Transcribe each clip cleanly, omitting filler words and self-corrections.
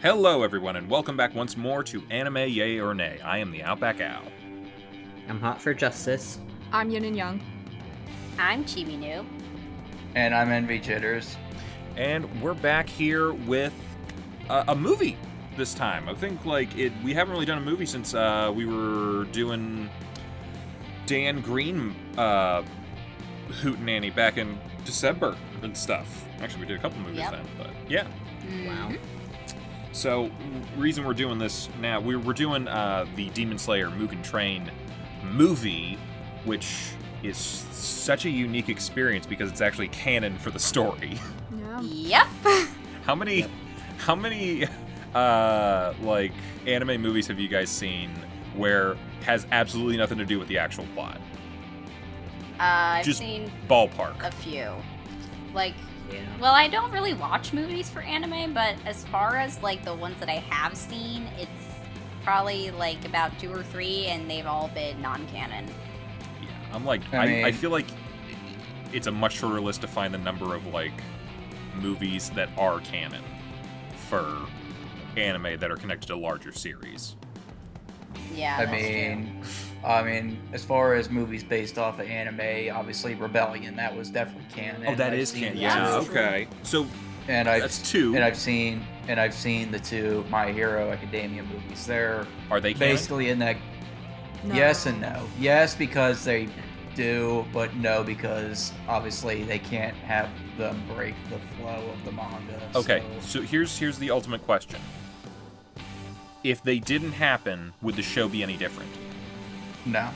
Hello, everyone, and welcome back once more to Anime Yay or Nay. I am TheOutbackAl. I'm hot for justice. I'm Yin&Jung. I'm Chibi Noob. And I'm Envy Jitters. And we're back here with a movie this time. I think, we haven't really done a movie since we were doing Dan Green Hootenanny back in December and stuff. Actually, we did a couple movies then, but yeah. Wow. So, reason we're doing this now, we're doing the Demon Slayer Mugen Train movie, which is such a unique experience because it's actually canon for the story. Yeah. Yep. How many anime movies have you guys seen where has absolutely nothing to do with the actual plot? I've Just seen ballpark. a few. Yeah. Well, I don't really watch movies for anime, but as far as the ones that I have seen, it's probably about 2 or 3, and they've all been non-canon. Yeah, I feel like it's a much shorter list to find the number of movies that are canon for anime that are connected to larger series. Yeah, I that's mean, as far as movies based off of anime, obviously Rebellion, that was definitely canon. Oh, that I've is seen canon. the Yeah, two. okay. So And that's 2. And I've seen the 2 My Hero Academia movies. They're Are they canon? basically in that. No. Yes and no. Yes, because they do, but no, because obviously they can't have them break the flow of the manga. Okay, so here's the ultimate question. If they didn't happen, would the show be any different? No.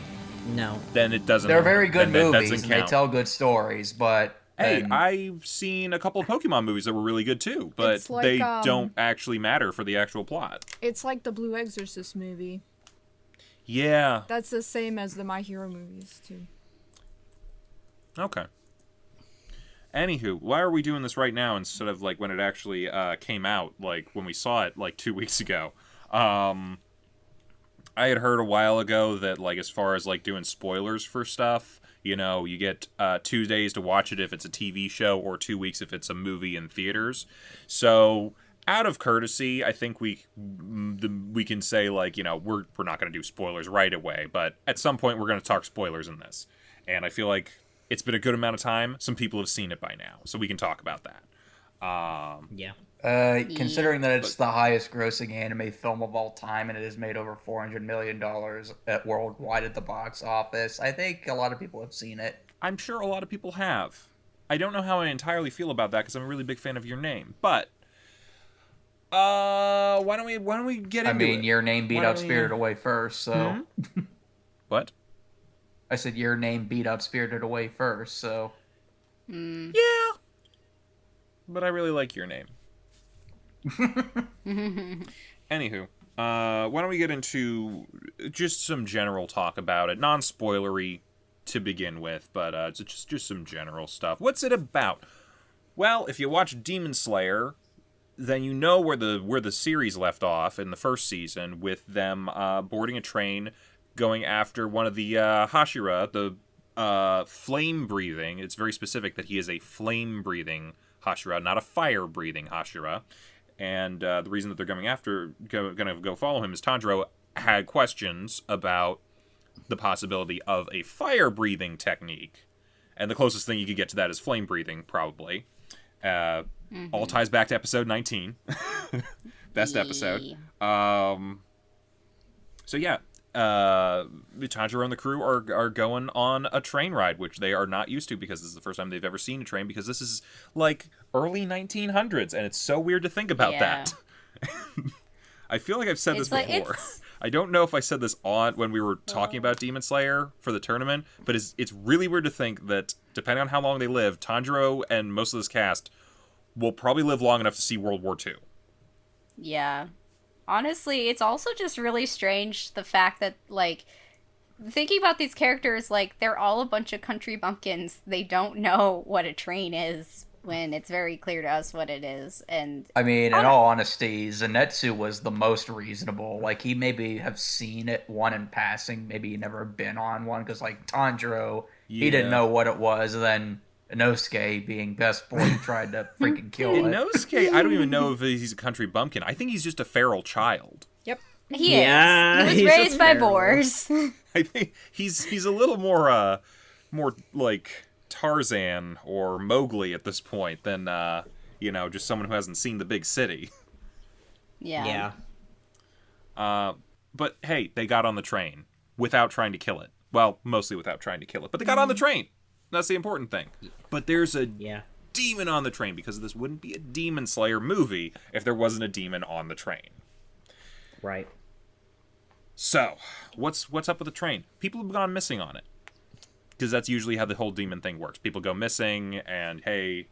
No. Then it doesn't. They're very good then that movies, doesn't and they count. tell good stories, but... Hey, and- I've seen a couple of Pokemon movies that were really good too, but It's like, they don't actually matter for the actual plot. It's like the Blue Exorcist movie. Yeah. That's the same as the My Hero movies, too. Okay. Anywho, why are we doing this right now instead of when it actually came out, when we saw it 2 weeks ago? I had heard a while ago that as far as doing spoilers for stuff, you get 2 days to watch it if it's a TV show, or 2 weeks if it's a movie in theaters. So, out of courtesy, I think we can say we're not going to do spoilers right away, but at some point we're going to talk spoilers in this, and I feel like it's been a good amount of time. Some people have seen it by now, so we can talk about that. Yeah. Considering that it's the highest grossing anime film of all time and it has made over $400 million worldwide at the box office, I think a lot of people have seen it. I'm sure a lot of people have. I don't know how I entirely feel about that because I'm a really big fan of Your Name, but why don't we get into it? Your Name beat Why up don't we- Spirited Away first, so... What? I said Your Name beat up Spirited Away first, so... Yeah. But I really like Your Name. Anywho, why don't we get into just some general talk about it, non-spoilery to begin with, but just some general stuff. What's it about? Well, if you watch Demon Slayer, then you know where the series left off in the first season with them boarding a train, going after one of the Hashira, the flame-breathing. It's very specific that he is a flame-breathing Hashira, not a fire-breathing Hashira. And the reason that they're going to go follow him is Tanjiro had questions about the possibility of a fire-breathing technique. And the closest thing you could get to that is flame-breathing, probably. All ties back to episode 19. Best episode. So yeah, Tanjiro and the crew are going on a train ride, which they are not used to because this is the first time they've ever seen a train, because this is early 1900s, and it's so weird to think about that. I feel like I've said this before. I don't know if I said this when we were talking about Demon Slayer for the tournament, but it's really weird to think that depending on how long they live, Tanjiro and most of this cast will probably live long enough to see World War II. Yeah. Honestly, it's also just really strange the fact that, thinking about these characters, they're all a bunch of country bumpkins. They don't know what a train is when it's very clear to us what it is. And in all honesty, Zenitsu was the most reasonable. He maybe have seen it one in passing, maybe never been on one, because Tanjiro, he didn't know what it was, and then Inosuke being best boy who tried to freaking kill it. Inosuke, I don't even know if he's a country bumpkin. I think he's just a feral child. Yep. He is. He was raised by boars. I think he's a little more like Tarzan or Mowgli at this point than just someone who hasn't seen the big city. Yeah. But hey, they got on the train without trying to kill it. Well, mostly without trying to kill it, but they got on the train. That's the important thing. But there's a demon on the train, because this wouldn't be a Demon Slayer movie if there wasn't a demon on the train. Right. So, what's up with the train? People have gone missing on it. Because that's usually how the whole demon thing works. People go missing, and hey,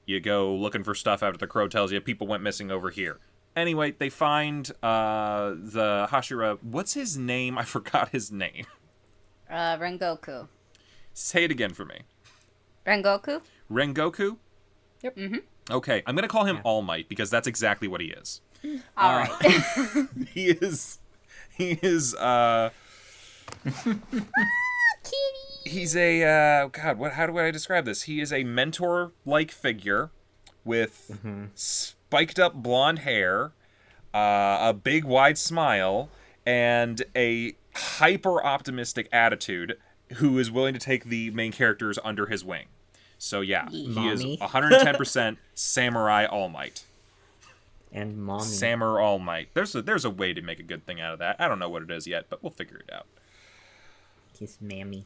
you go looking for stuff after the crow tells you people went missing over here. Anyway, they find the Hashira. What's his name? I forgot his name. Rengoku. Say it again for me. Rengoku? Rengoku? Yep. Mm-hmm. Okay, I'm going to call him All Might, because that's exactly what he is. All right. He is, he's a, how do I describe this? He is a mentor-like figure with spiked up blonde hair, a big wide smile, and a hyper-optimistic attitude, who is willing to take the main characters under his wing. So yeah, he is 110% Samurai All Might. And mommy. Samurai All Might. There's a way to make a good thing out of that. I don't know what it is yet, but we'll figure it out. He's mammy.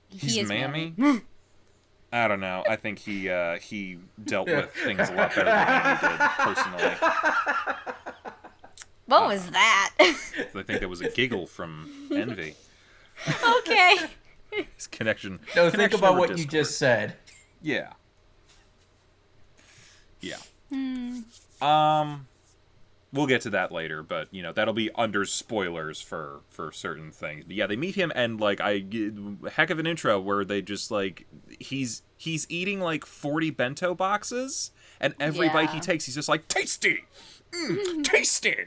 He's mammy? I don't know. I think he dealt with things a lot better than he did, personally. What was that? I think that was a giggle from Envy. Okay. His connection. No, think about what Discord. you just said. Yeah. We'll get to that later, but that'll be under spoilers for certain things. But yeah, they meet him, and heck of an intro where they just he's eating 40 bento boxes, and every bite he takes, he's just like, tasty, tasty,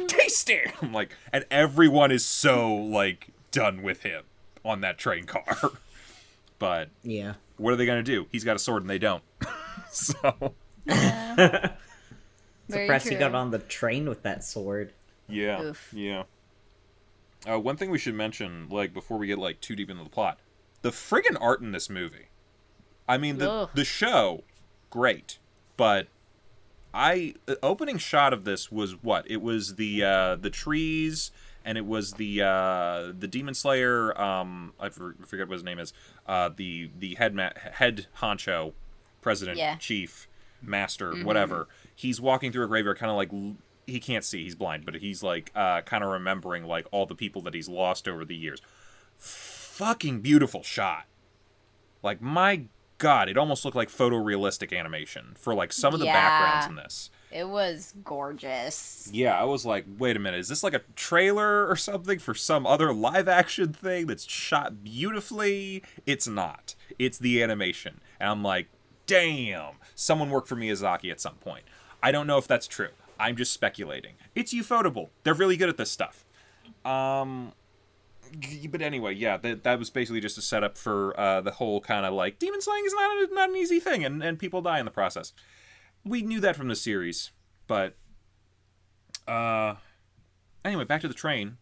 tasty. I'm like, and everyone is so done with him on that train car. But yeah, what are they gonna do? He's got a sword and they don't. So surprised he got on the train with that sword. Yeah. Oof. Yeah. One thing we should mention, before we get too deep into the plot, the friggin' art in this movie. I mean, the show, great, but the opening shot of this was what? It was the trees, and it was the Demon Slayer. I forget what his name is. The head honcho, president, chief, master, whatever. He's walking through a graveyard, kind of he can't see, he's blind, but he's kind of remembering all the people that he's lost over the years. Fucking beautiful shot. My God, it almost looked like photorealistic animation for some of the backgrounds in this. It was gorgeous. Yeah, I was like, wait a minute, is this a trailer or something for some other live action thing that's shot beautifully? It's not. It's the animation. And I'm like, damn, someone worked for Miyazaki at some point. I don't know if that's true. I'm just speculating. It's Ufotable. They're really good at this stuff. But anyway, yeah, that was basically just a setup for the whole kind of demon slaying is not an easy thing, and people die in the process. We knew that from the series, but anyway, back to the train.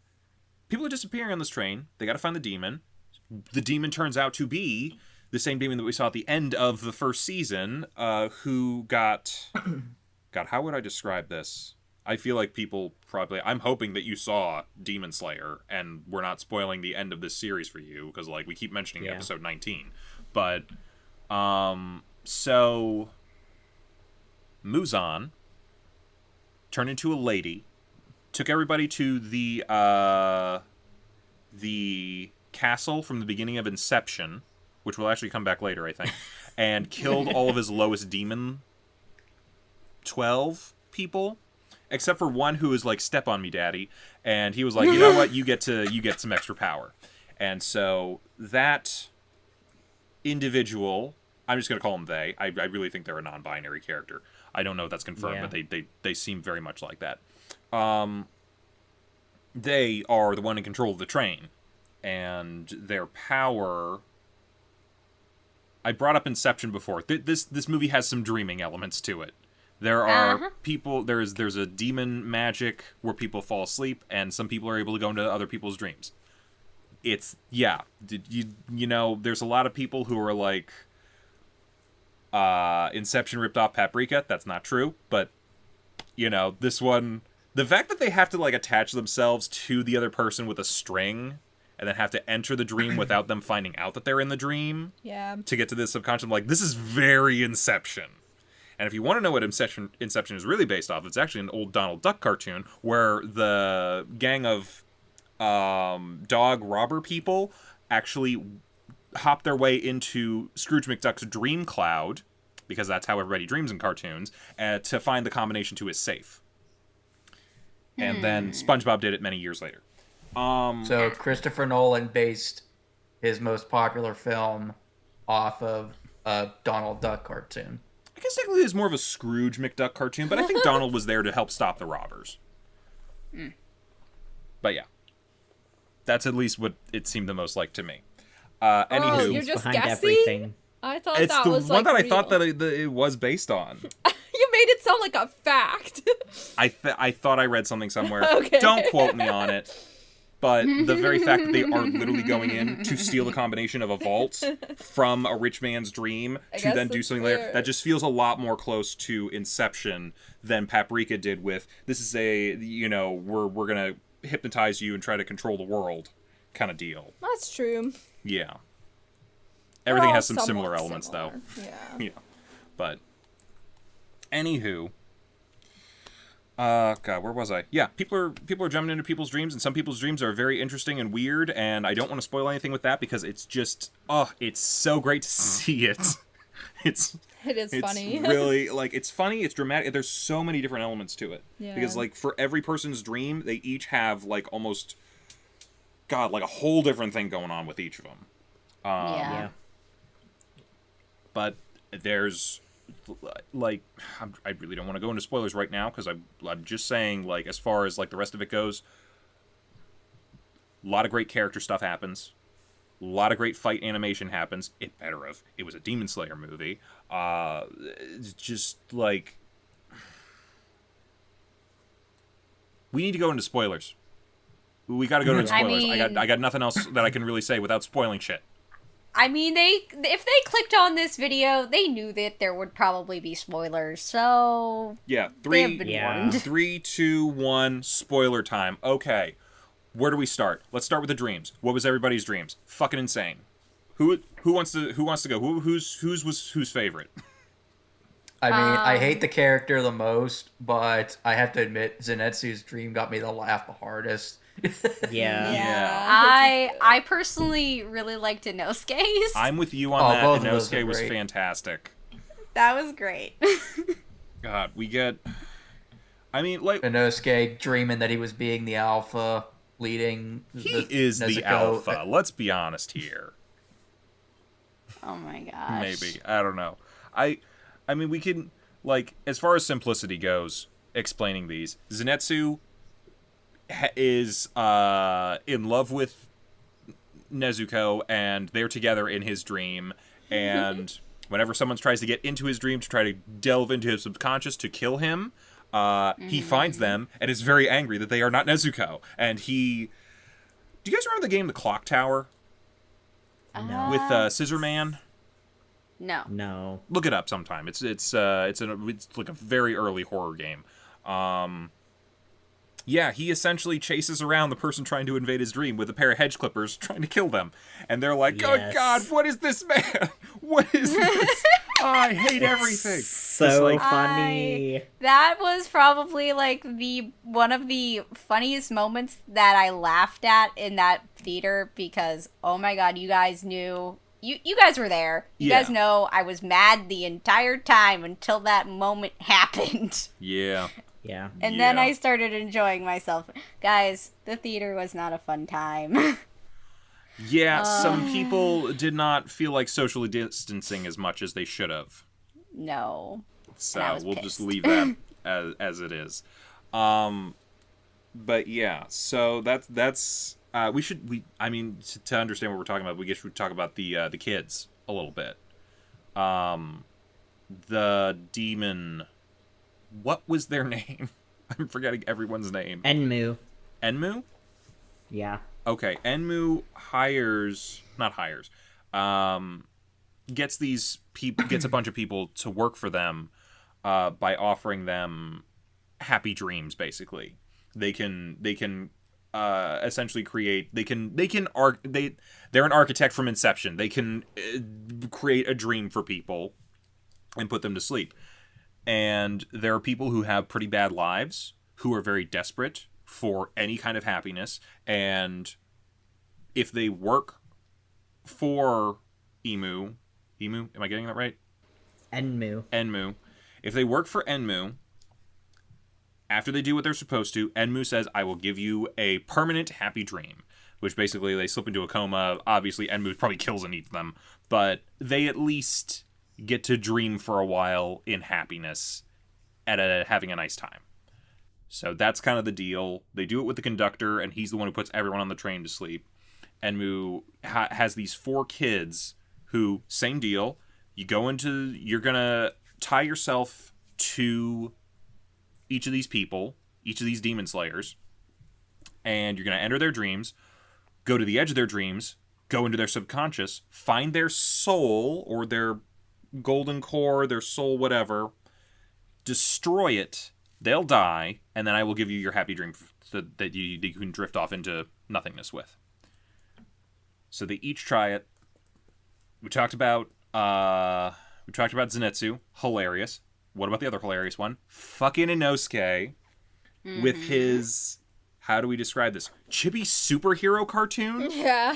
People are disappearing on this train. They got to find the demon. The demon turns out to be the same demon that we saw at the end of the first season, who got... God, how would I describe this? I feel like people probably... I'm hoping that you saw Demon Slayer, and we're not spoiling the end of this series for you, because we keep mentioning episode 19. But, so... Muzan turned into a lady, took everybody to the castle from the beginning of Inception, which will actually come back later, I think, and killed all of his lowest demon 12 people, except for one who was step on me, daddy, and he was like, you know what, you get some extra power. And so that individual, I'm just going to call him they. I really think they're a non-binary character. I don't know if that's confirmed, but they seem very much like that. They are the one in control of the train, and their power I brought up Inception before. This movie has some dreaming elements to it. There are people. There's a demon magic where people fall asleep, and some people are able to go into other people's dreams. It's you know, there's a lot of people who are like, Inception ripped off Paprika. That's not true, but you know, this one, the fact that they have to like attach themselves to the other person with a string, and then have to enter the dream without them finding out that they're in the dream. Yeah. To get to the subconscious, I'm like, this is very Inception. And if you want to know what Inception is really based off, it's actually an old Donald Duck cartoon where the gang of dog robber people actually hop their way into Scrooge McDuck's dream cloud, because that's how everybody dreams in cartoons, to find the combination to his safe. And then SpongeBob did it many years later. So Christopher Nolan based his most popular film off of a Donald Duck cartoon. I guess technically it's more of a Scrooge McDuck cartoon, but I think Donald was there to help stop the robbers. But yeah. That's at least what it seemed the most like to me. Anywho, you're just Behind guessing? everything. I thought it's that the was one like that I real. thought that it was based on. You made it sound like a fact. I thought I read something somewhere. Okay. Don't quote me on it. But the very fact that they are literally going in to steal the combination of a vault from a rich man's dream I to guess then do that's something later, fair. that just feels a lot more close to Inception than Paprika did with, this is a, you know, we're going to hypnotize you and try to control the world kind of deal. That's true. Yeah. They're Everything all has some somewhat similar elements, similar. though. Yeah. Yeah. But, anywho... God, where was I? Yeah, people are jumping into people's dreams, and some people's dreams are very interesting and weird, and I don't want to spoil anything with that because it's just, it's so great to see it. It is funny. Really, like, it's funny, it's dramatic, there's so many different elements to it. Yeah. Because, like, for every person's dream, they each have, like, almost, God, like a whole different thing going on with each of them. Yeah. But there's... like, I really don't want to go into spoilers right now because I'm just saying, like, as far as like the rest of it goes, a lot of great character stuff happens, a lot of great fight animation happens. It better have. It was a Demon Slayer movie. It's just like, we need to go into spoilers. We got to go into spoilers. I got nothing else that I can really say without spoiling shit. I mean, if they clicked on this video, they knew that there would probably be spoilers, so... Yeah, they have been warned. 3, 2, 1, spoiler time. Okay, where do we start? Let's start with the dreams. What was everybody's dreams? Fucking insane. Who wants to go? Who's favorite? I mean, I hate the character the most, but I have to admit, Zenitsu's dream got me to laugh the hardest. Yeah. I personally really liked Inosuke's. I'm with you on that. Both of those Inosuke are was great. fantastic. That was great. God, we get... I mean, like... Inosuke dreaming that he was being the alpha, leading He is the Nezuko. alpha. Let's be honest here. Oh my gosh. Maybe. I don't know. I mean, we can... Like, as far as simplicity goes, explaining these, Zenitsu is in love with Nezuko, and they're together in his dream, and whenever someone tries to get into his dream to try to delve into his subconscious to kill him, he finds them and is very angry that they are not Nezuko. And he... Do you guys remember the game The Clock Tower? With Scissor Man? No. No. Look it up sometime. It's like a very early horror game. Yeah, he essentially chases around the person trying to invade his dream with a pair of hedge clippers trying to kill them. And they're like, Yes. oh God, what is this man? What is this? Oh, I hate everything. So Just like, funny. That was probably like one of the funniest moments that I laughed at in that theater because, oh my God, you guys knew... You guys were there. You Yeah. guys know I was mad the entire time until that moment happened. yeah. Yeah. And then Yeah. I started enjoying myself. Guys, the theater was not a fun time. Yeah, some people did not feel like socially distancing as much as they should have. No. So And I was we'll just pissed. leave that as it is. But yeah, so that's I mean to understand what we're talking about, we should talk about the kids a little bit. the demon. What was their name? I'm forgetting everyone's name. Enmu. Enmu? Yeah. Okay, Enmu gets a bunch of people to work for them by offering them happy dreams. Basically, they can essentially create. They're an architect from inception. They can create a dream for people and put them to sleep. And there are people who have pretty bad lives who are very desperate for any kind of happiness, and if they work for Enmu, am I getting that right? Enmu. If they work for Enmu, after they do what they're supposed to, Enmu says, I will give you a permanent happy dream, which basically they slip into a coma. Obviously, Enmu probably kills and eats them, but they at least get to dream for a while in happiness at having a nice time. So that's kind of the deal. They do it with the conductor, and he's the one who puts everyone on the train to sleep. Enmu has these 4 kids who, same deal. You're gonna tie yourself to each of these people, each of these demon slayers, and you're gonna enter their dreams, go to the edge of their dreams, go into their subconscious, find their soul or their golden core, their soul, whatever, destroy it. They'll die, and then I will give you your happy dream so that you can drift off into nothingness with. So they each try it. We talked about Zenitsu, hilarious. What about the other hilarious one? Fucking Inosuke with his, how do we describe this? Chibi superhero cartoon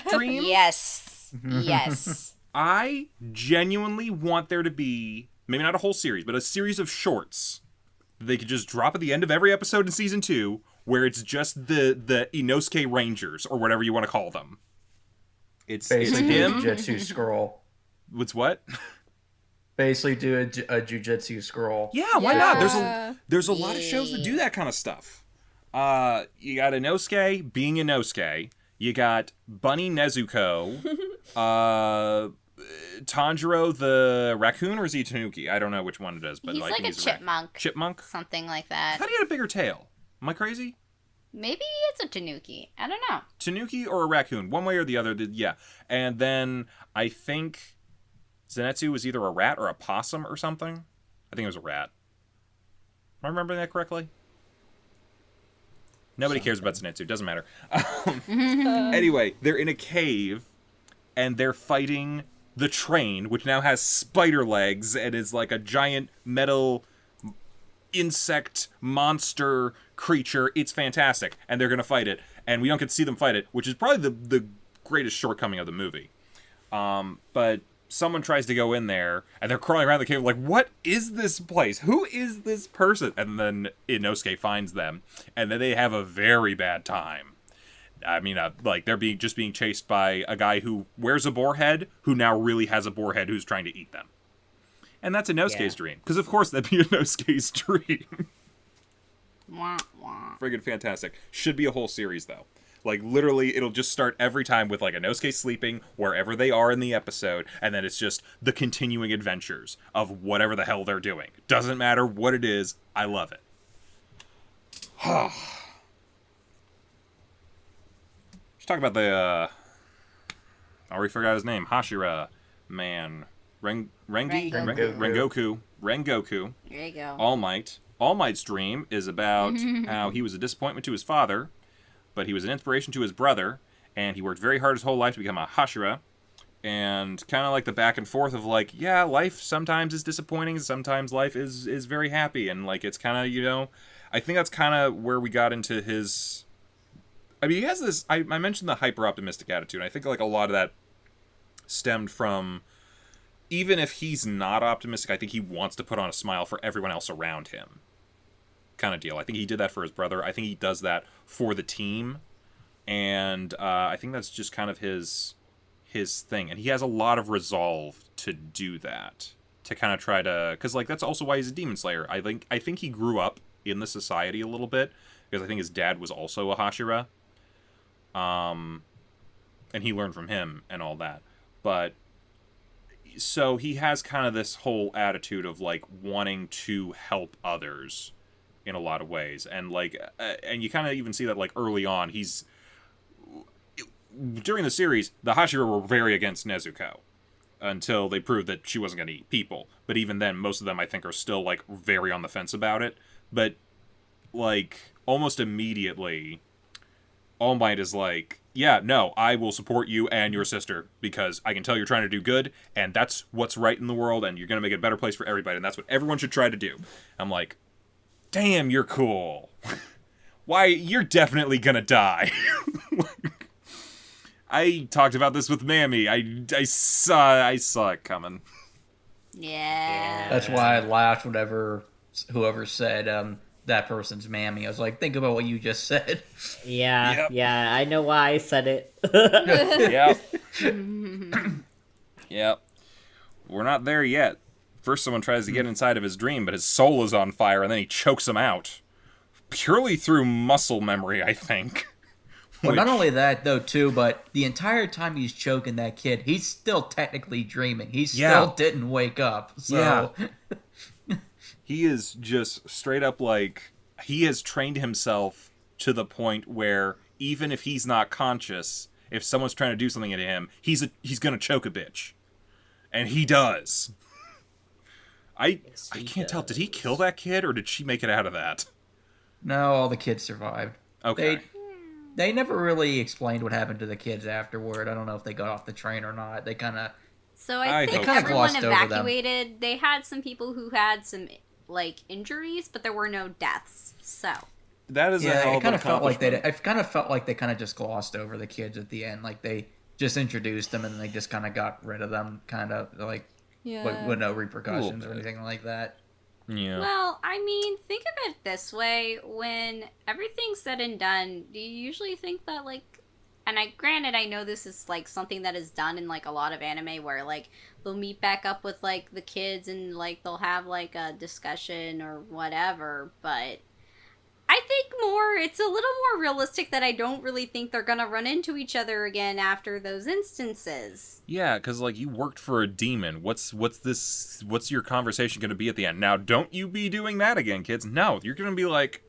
dream? Yes. Yes. I genuinely want there to be, maybe not a whole series, but a series of shorts they could just drop at the end of every episode in season 2, where it's just the Inosuke Rangers, or whatever you want to call them. It's basically him. A jujitsu scroll. What's what? Basically do a jujitsu scroll. Yeah, why not? There's a lot of shows that do that kind of stuff. You got Inosuke being Inosuke. You got Bunny Nezuko. Tanjiro the raccoon, or is he Tanuki? I don't know which one it is, but he's like a chipmunk. Chipmunk? Something like I that. thought he had a bigger tail. Am I crazy? Maybe it's a tanuki. I don't know. Tanuki or a raccoon, one way or the other. Yeah. And then I think Zenitsu was either a rat or a possum or something. I think it was a rat. Am I remembering that correctly? Nobody cares about Zenitsu. Doesn't matter. Anyway, they're in a cave, and they're fighting the train, which now has spider legs and is like a giant metal insect monster creature. It's fantastic, and they're gonna fight it, and we don't get to see them fight it, which is probably the greatest shortcoming of the movie. But someone tries to go in there, and they're crawling around the cave like, what is this place? Who is this person? And then Inosuke finds them, and then they have a very bad time. I mean, like, they're being chased by a guy who wears a boar head, who now really has a boar head who's trying to eat them. And that's Inosuke's dream. Because, of course, that'd be Inosuke's dream. Wah, wah. Friggin' fantastic. Should be a whole series, though. Like, literally, it'll just start every time with, like, Inosuke sleeping wherever they are in the episode, and then it's just the continuing adventures of whatever the hell they're doing. Doesn't matter what it is. I love it. Let's talk about the, I already forgot his name. Hashira. Man. Rengoku. There you go. All Might. All Might's dream is about how he was a disappointment to his father, but he was an inspiration to his brother, and he worked very hard his whole life to become a Hashira. And kind of like the back and forth of like, yeah, life sometimes is disappointing, sometimes life is very happy, and like it's kind of, you know, I think that's kind of where we got into his. I mean, he has this. I mentioned the hyper optimistic attitude. I think like a lot of that stemmed from, even if he's not optimistic, I think he wants to put on a smile for everyone else around him. Kind of deal. I think he did that for his brother. I think he does that for the team, and I think that's just kind of his thing. And he has a lot of resolve to do that, to kind of try to, because like that's also why he's a demon slayer. I think he grew up in the society a little bit, because I think his dad was also a Hashira, and he learned from him and all that. But so he has kind of this whole attitude of like wanting to help others in a lot of ways, and like and you kind of even see that like early on. He's during the series, the Hashira were very against Nezuko until they proved that she wasn't going to eat people. But even then, most of them I think are still like very on the fence about it. But like almost immediately, All Might is like, yeah, no, I will support you and your sister because I can tell you're trying to do good, and that's what's right in the world, and you're going to make it a better place for everybody, and that's what everyone should try to do. I'm like, damn, you're cool. Why, you're definitely going to die. I talked about this with Mammy. I saw it coming. Yeah. That's why I laughed whenever whoever said that person's Mammy. I was like, think about what you just said. Yeah, Yep. yeah, I know why I said it. Yep. Yep. We're not there yet. First someone tries to get inside of his dream, but his soul is on fire, and then he chokes him out. Purely through muscle memory, I think. Well, not only that, though, too, but the entire time he's choking that kid, he's still technically dreaming. He still didn't wake up. So. Yeah. He is just straight up like, he has trained himself to the point where even if he's not conscious, if someone's trying to do something to him, he's gonna choke a bitch. And he does. I can't tell. Did he kill that kid, or did she make it out of that? No, all the kids survived. Okay. They never really explained what happened to the kids afterward. I don't know if they got off the train or not. They kind of... So I think kinda everyone glossed over them. evacuated. They had some people who had some like injuries, but there were no deaths. So That is a hell Yeah, of it kind an of felt like they. accomplishment. I kind of felt like they kind of just glossed over the kids at the end. Like they just introduced them and then they just kind of got rid of them. Kind of like with no repercussions or anything like that. Yeah. well, I mean, think of it this way: when everything's said and done, do you usually think that like? And granted, I know this is like something that is done in like a lot of anime where like they'll meet back up with like the kids and like they'll have like a discussion or whatever, but I think it's a little more realistic that I don't really think they're gonna run into each other again after those instances. Yeah, because like you worked for a demon. What's your conversation going to be at the end? Now, don't you be doing that again, kids. No, you're going to be like,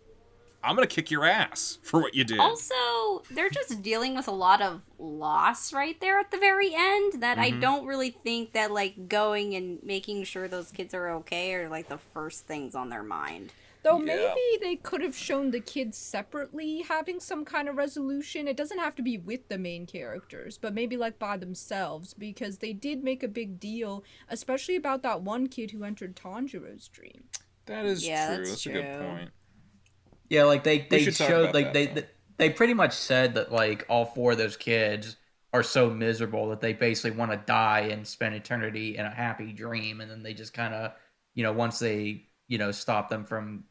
I'm going to kick your ass for what you did. Also, they're just dealing with a lot of loss right there at the very end that I don't really think that like going and making sure those kids are okay are like the first things on their mind. Though Yeah. maybe they could have shown the kids separately having some kind of resolution. It doesn't have to be with the main characters, but maybe like by themselves, because they did make a big deal, especially about that one kid who entered Tanjiro's dream. That is Yeah, true. that's That's a good true. point. Yeah, like they should talk showed about like that. they pretty much said that like all four of those kids are so miserable that they basically want to die and spend eternity in a happy dream, and then they just kind of once they stop them from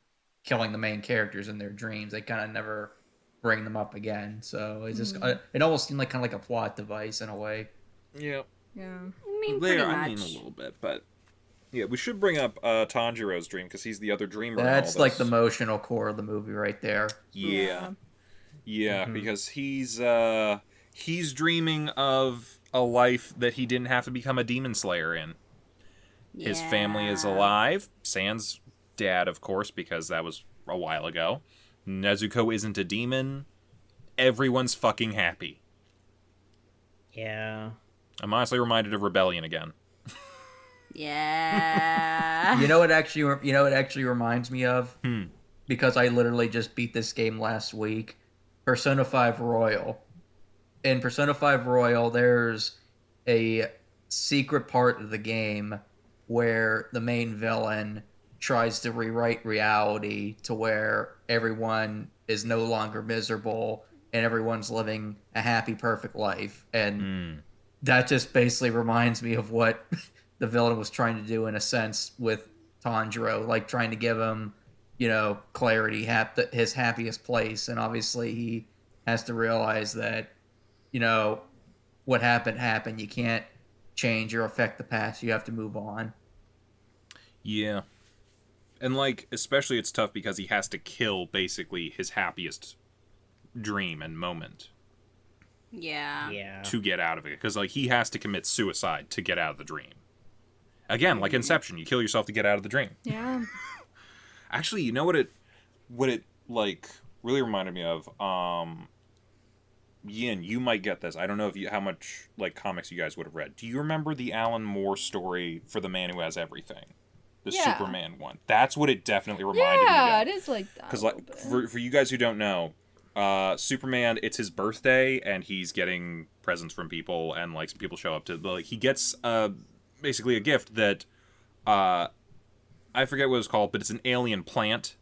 killing the main characters in their dreams, they kind of never bring them up again. So it's just it almost seemed like kind of like a plot device in a way. Yeah. Yeah. I mean, pretty There, much. I mean a little bit, but yeah, we should bring up Tanjiro's dream because he's the other dreamer. That's in all like the this. emotional core of the movie right there. Yeah. Yeah, because he's dreaming of a life that he didn't have to become a demon slayer in. His family is alive. Sans dad, of course, because that was a while ago. Nezuko isn't a demon. Everyone's fucking happy. Yeah. I'm honestly reminded of Rebellion again. Yeah. You know what actually reminds me of? Because I literally just beat this game last week. Persona 5 Royal. In Persona 5 Royal, there's a secret part of the game where the main villain tries to rewrite reality to where everyone is no longer miserable and everyone's living a happy, perfect life. And that just basically reminds me of what the villain was trying to do in a sense with Tanjiro, like trying to give him, clarity, his happiest place. And obviously he has to realize that, what happened. You can't change or affect the past. You have to move on. Yeah. And, like, especially it's tough because he has to kill, basically, his happiest dream and moment Yeah. Yeah. to get out of it. Because, like, he has to commit suicide to get out of the dream. Again, like Inception, you kill yourself to get out of the dream. Yeah. Actually, you know what it like really reminded me of? Yin, you might get this. I don't know if how much like comics you guys would have read. Do you remember the Alan Moore story for The Man Who Has Everything? The Superman one. That's what it definitely reminded me of. Yeah, it is like that. Because like for you guys who don't know, Superman, it's his birthday and he's getting presents from people, and like some people show up to like he gets basically a gift that I forget what it's called, but it's an alien plant.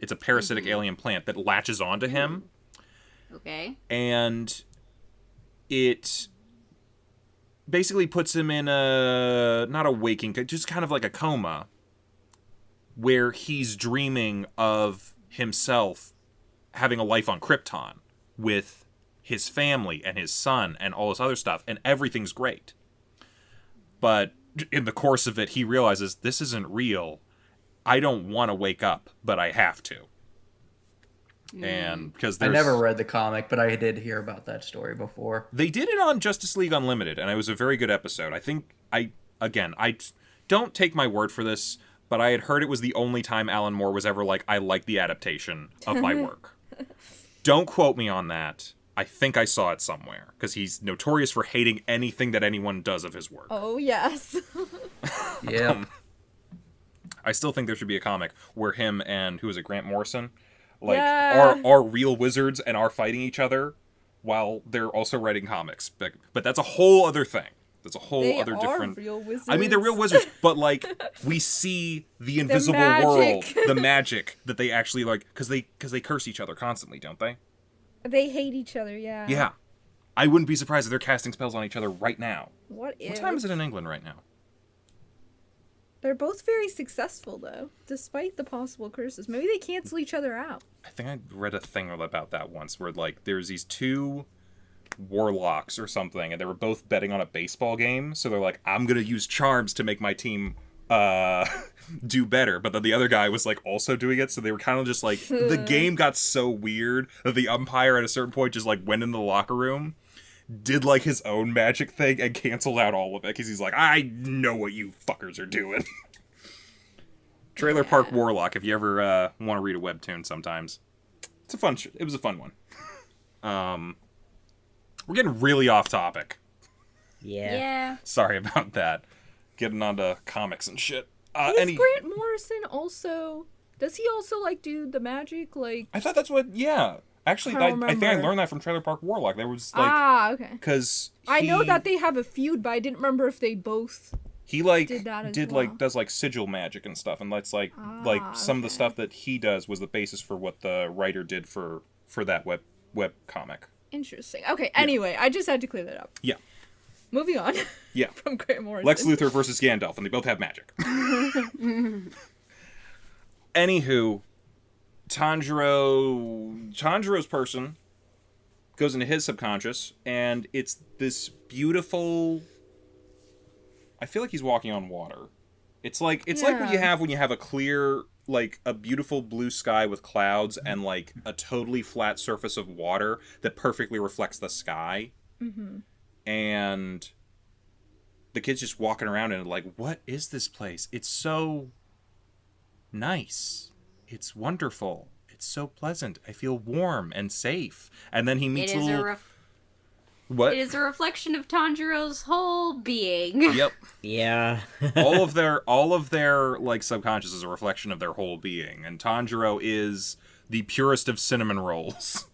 It's a parasitic alien plant that latches onto him. Okay. And it basically puts him in a not a waking, just kind of like a coma, where he's dreaming of himself having a life on Krypton with his family and his son and all this other stuff, and everything's great. But in the course of it, he realizes this isn't real. I don't want to wake up, but I have to. And because I never read the comic, but I did hear about that story before. They did it on Justice League Unlimited, and it was a very good episode. I think I don't take my word for this, but I had heard it was the only time Alan Moore was ever like, I like the adaptation of my work. Don't quote me on that. I think I saw it somewhere, because he's notorious for hating anything that anyone does of his work. Oh, yes. Yeah. I still think there should be a comic where him and, who is it, Grant Morrison? Are real wizards and are fighting each other while they're also writing comics. But that's a whole other thing. That's a whole They other are different... real wizards. I mean, they're real wizards, but, like, we see the invisible world, the magic that they actually, like... Because they curse each other constantly, don't they? They hate each other, yeah. Yeah. I wouldn't be surprised if they're casting spells on each other right now. What time is it in England right now? They're both very successful, though, despite the possible curses. Maybe they cancel each other out. I think I read a thing about that once, where, like, there's these two warlocks or something, and they were both betting on a baseball game, so they're like, I'm gonna use charms to make my team do better, but then the other guy was like also doing it, so they were kind of just like, the game got so weird that the umpire at a certain point just like went in the locker room, did like his own magic thing, and canceled out all of it, because he's like, I know what you fuckers are doing. Trailer Park Warlock, if you ever want to read a webtoon sometimes. It's a fun it was a fun one. We're getting really off topic. Yeah. Sorry about that. Getting onto comics and shit. Is Grant Morrison also... Does he also, like, do the magic, like... I thought that's what... Yeah. Actually, I think I learned that from Trailer Park Warlock. There was, like... okay. Because I know that they have a feud, but I didn't remember if they both... He, like, did that as does, like, sigil magic and stuff. And that's, like, some of the stuff that he does was the basis for what the writer did for that web comic. Interesting. Okay, anyway, I just had to clear that up. Yeah. Moving on. Yeah. From Grant Morrison. Lex Luthor versus Gandalf, and they both have magic. Anywho, Tanjiro's person goes into his subconscious, and it's this beautiful... I feel like he's walking on water. It's like what you have when you have a clear, like, a beautiful blue sky with clouds and, like, a totally flat surface of water that perfectly reflects the sky. Mm-hmm. And the kid's just walking around and like, what is this place? It's so nice. It's wonderful. It's so pleasant. I feel warm and safe. And then he meets a little... What? It is a reflection of Tanjiro's whole being. Yep. Yeah. all of their like subconscious is a reflection of their whole being, and Tanjiro is the purest of cinnamon rolls.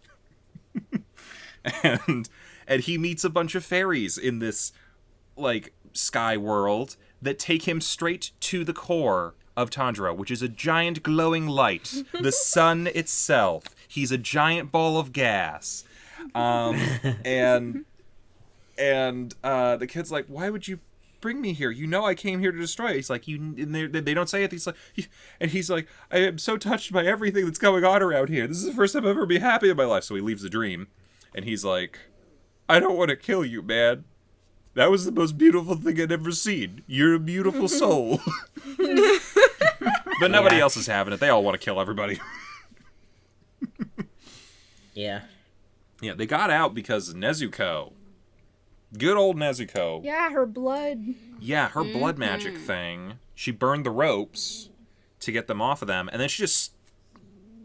and he meets a bunch of fairies in this like sky world that take him straight to the core of Tanjiro, which is a giant glowing light, the sun itself. He's a giant ball of gas. And the kid's like, why would you bring me here? You know I came here to destroy it. He's like, and they don't say it. He's like, I am so touched by everything that's going on around here. This is the first time I've ever been happy in my life. So he leaves the dream, and he's like, I don't want to kill you, man. That was the most beautiful thing I'd ever seen. You're a beautiful soul. But nobody else is having it. They all want to kill everybody. Yeah. Yeah, they got out because Nezuko Good old Nezuko. Yeah, her blood. Yeah, her blood magic thing. She burned the ropes to get them off of them, and then she just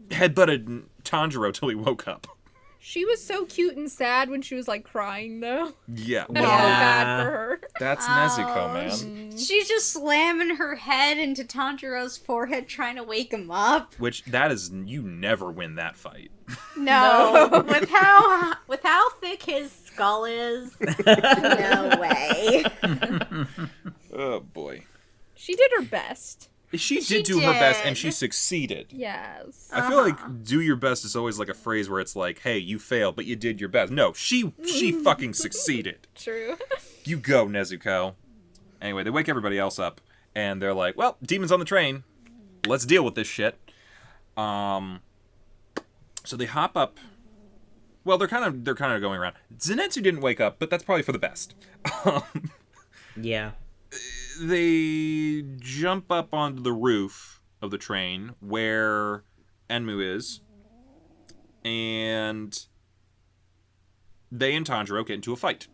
headbutted Tanjiro till he woke up. She was so cute and sad when she was like crying though. Yeah. I felt bad for her. That's Nezuko, man. She's just slamming her head into Tanjiro's forehead trying to wake him up. Which, that is, you never win that fight. No. with how thick his skull is. No way. Oh, boy. She did her best. She did do her best, and she succeeded. Yes. I feel like do your best is always like a phrase where it's like, hey, you failed, but you did your best. No, she fucking succeeded. True. You go, Nezuko. Anyway, they wake everybody else up, and they're like, well, demons on the train. Let's deal with this shit. So they hop up. Well, they're kind of going around. Zenitsu didn't wake up, but that's probably for the best. Yeah. They jump up onto the roof of the train where Enmu is, and they and Tanjiro get into a fight.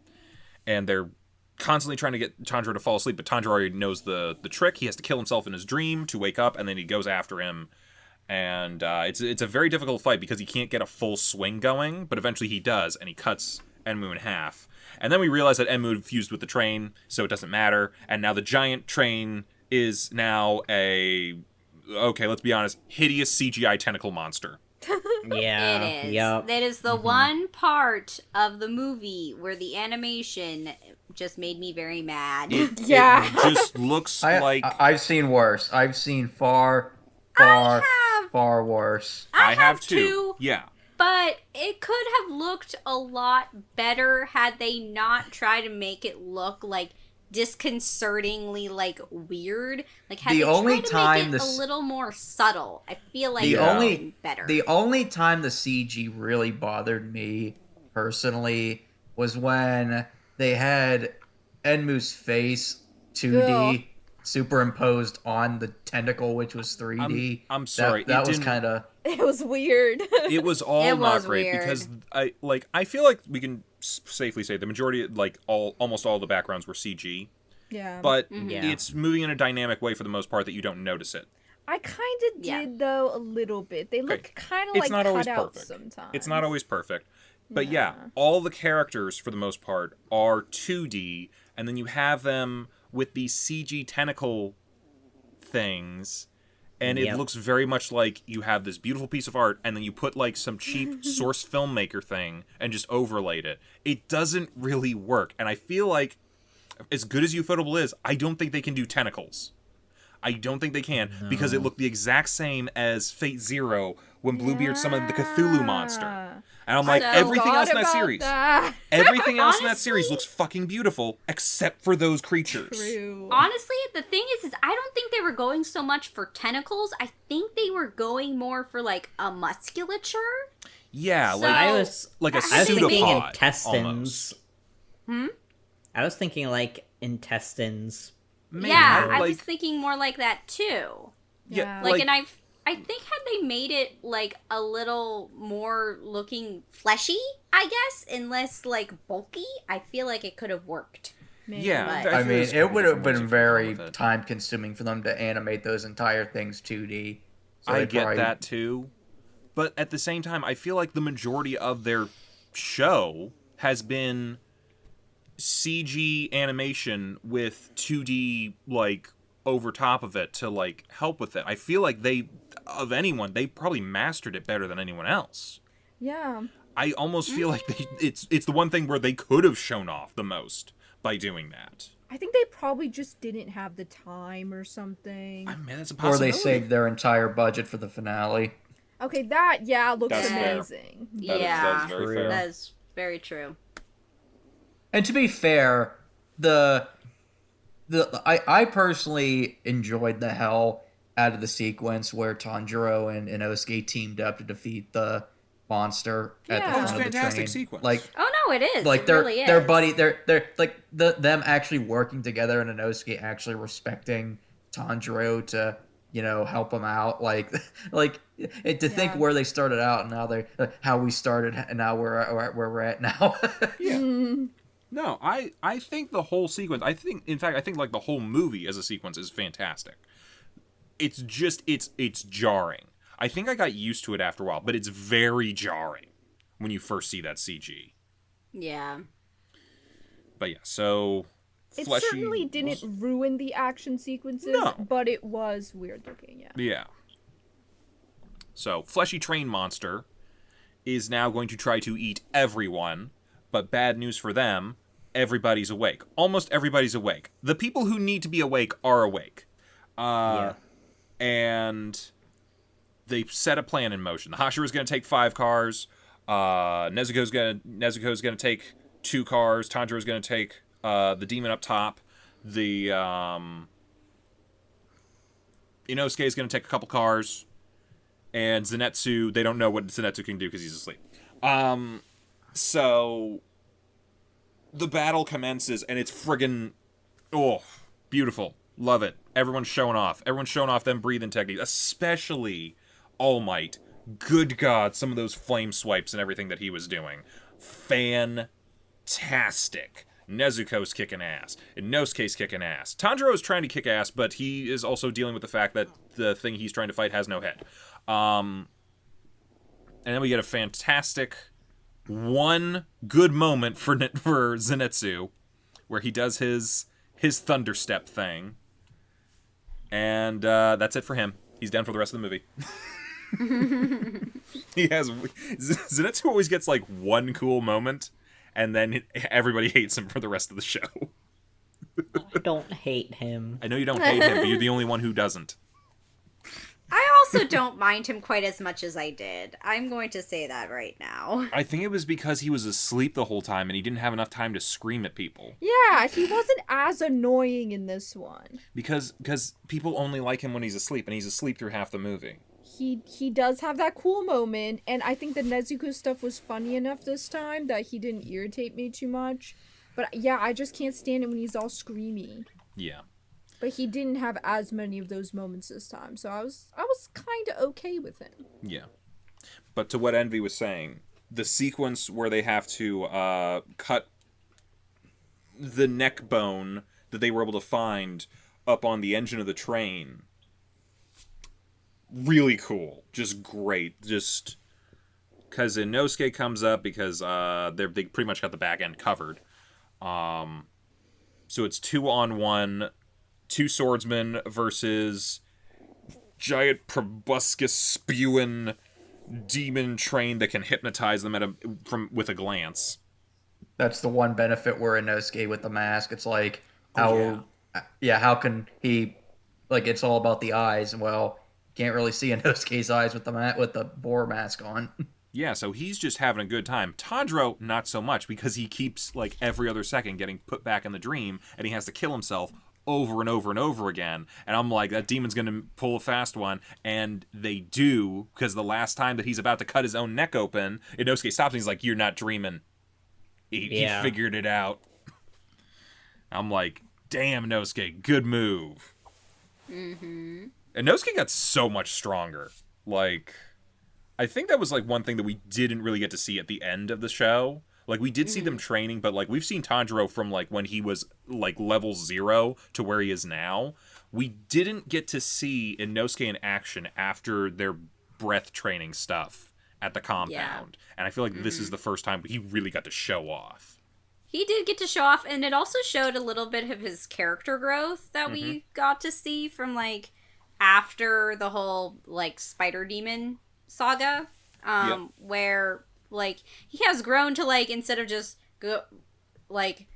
And they're constantly trying to get Tanjiro to fall asleep, but Tanjiro already knows the trick. He has to kill himself in his dream to wake up, and then he goes after him. And it's a very difficult fight because he can't get a full swing going, but eventually he does, and he cuts Enmu in half. And then we realize that Enmu fused with the train, so it doesn't matter. And now the giant train is now a, okay, let's be honest, hideous CGI tentacle monster. Yeah. It is. Yep. That is the one part of the movie where the animation just made me very mad. It just looks like... I've seen worse. I've seen far worse. I have too. Yeah. But it could have looked a lot better had they not tried to make it look like disconcertingly like weird. Like had The they only tried to time make it this- a little more subtle, I feel like The it would have only been better. the only time the CG really bothered me personally was when they had Enmu's face 2D superimposed on the tentacle, which was 3D. I'm sorry. That was kind of... It was weird. It was all It not was great weird. because I feel like we can safely say the majority, like almost all the backgrounds were CG, Yeah. but Yeah. it's moving in a dynamic way for the most part that you don't notice it. I kind of Yeah. did though a little bit. They look kind of It's like not always cut out perfect. sometimes. It's not always perfect. But yeah, all the characters for the most part are 2D, and then you have them with these CG tentacle things, and it Yep. looks very much like you have this beautiful piece of art, and then you put like some cheap source filmmaker thing and just overlaid it. It doesn't really work, and I feel like as good as Ufotable is, I don't think they can do tentacles. I don't think they can because it looked the exact same as Fate Zero when Bluebeard summoned the Cthulhu monster. And I'm like, So- everything else in that Forgot series, about that. everything else in that Honestly- series looks fucking beautiful except for those creatures. True. Honestly, the thing is I don't think they were going so much for tentacles. I think they were going more for like a musculature. Yeah, So- like I was like a I was thinking pseudopod intestines. almost. I was thinking like intestines. Maybe, Yeah, I like, was thinking more like that too. yeah, Like, and I think had they made it like a little more looking fleshy, I guess, and less like bulky, I feel like it could have worked. yeah. But- I feel mean, there's a it couple would have different ways been you can go very with it. time consuming for them to animate those entire things 2D. So I they get probably- that too, but at the same time, I feel like the majority of their show has been CG animation with 2D like over top of it to like help with it. I feel like they probably mastered it better than anyone else. Yeah. I almost feel like it's the one thing where they could have shown off the most by doing that. I think they probably just didn't have the time or something. I mean, that's a Or possibility. they saved their entire budget for the finale. Okay, that looks That's fair. amazing. Yeah, very True. fair. that is very true. And to be fair, I personally enjoyed the hell out of the sequence where Tanjiro and Inosuke teamed up to defeat the monster at the Yeah. front It's a of the fantastic train. sequence. Like Oh no, it is. like it they're really is. they're buddy they're like them actually working together and Inosuke actually respecting Tanjiro to help him out like to think Yeah. where they started out and now they how we started and now we're at now. Yeah. No, I think the whole sequence, in fact, I think like the whole movie as a sequence is fantastic. It's just, it's jarring. I think I got used to it after a while, but it's very jarring when you first see that CG. Yeah. But yeah, so It Fleshy certainly didn't ruin the action sequences, No. but it was weird looking, yeah. Yeah. So, Fleshy Train Monster is now going to try to eat everyone, but bad news for them, everybody's awake. Almost everybody's awake. The people who need to be awake are awake. Yeah. And they set a plan in motion. The Hashira's going to take 5 cars. Nezuko's going to take 2 cars. Tanjiro's going to take the demon up top. The Inosuke is going to take a couple cars. And Zenitsu, they don't know what Zenitsu can do because he's asleep. So the battle commences, and it's friggin', beautiful. Love it. Everyone's showing off. Everyone's showing off them breathing techniques, especially All Might. Good God, some of those flame swipes and everything that he was doing. Fantastic. Nezuko's kicking ass. Inosuke's kicking ass. Tanjiro's trying to kick ass, but he is also dealing with the fact that the thing he's trying to fight has no head. And then we get a fantastic one good moment for Zenitsu, where he does his thunder step thing. And that's it for him. He's done for the rest of the movie. Zenitsu always gets like one cool moment, and then everybody hates him for the rest of the show. I don't hate him. I know you don't hate him, but you're the only one who doesn't. I also don't mind him quite as much as I did. I'm going to say that right now. I think it was because he was asleep the whole time and he didn't have enough time to scream at people. Yeah, he wasn't as annoying in this one. Because people only like him when he's asleep, and he's asleep through half the movie. He does have that cool moment, and I think the Nezuko stuff was funny enough this time that he didn't irritate me too much. But yeah, I just can't stand it when he's all screamy. Yeah. But he didn't have as many of those moments this time, so I was kind of okay with him. Yeah. But to what Envy was saying, the sequence where they have to cut the neck bone that they were able to find up on the engine of the train, really cool. Just great. Just because Inosuke comes up because they pretty much got the back end covered. So it's 2-on-1, 2 swordsmen versus giant proboscis spewing demon train that can hypnotize them with a glance. That's the one benefit where Inosuke with the mask. It's like how can he, like, it's all about the eyes, and well, can't really see Inosuke's eyes with the boar mask on. Yeah, so he's just having a good time. Tanjiro, not so much, because he keeps, like, every other second getting put back in the dream, and he has to kill himself over and over and over again. And I'm like, that demon's gonna pull a fast one, and they do, because the last time that he's about to cut his own neck open, Inosuke stops and he's like, "You're not dreaming." He figured it out. I'm like, damn, Inosuke, good move. Mm-hmm. Inosuke got so much stronger. Like, I think that was, like, one thing that we didn't really get to see at the end of the show. Like, we did see them training, but, like, we've seen Tanjiro from, like, when he was, like, level 0 to where he is now. We didn't get to see Inosuke in action after their breath training stuff at the compound. Yeah. And I feel like this is the first time he really got to show off. He did get to show off, and it also showed a little bit of his character growth that we got to see from, like, after the whole, like, spider demon saga, where, like, he has grown to, like, instead of just go, like,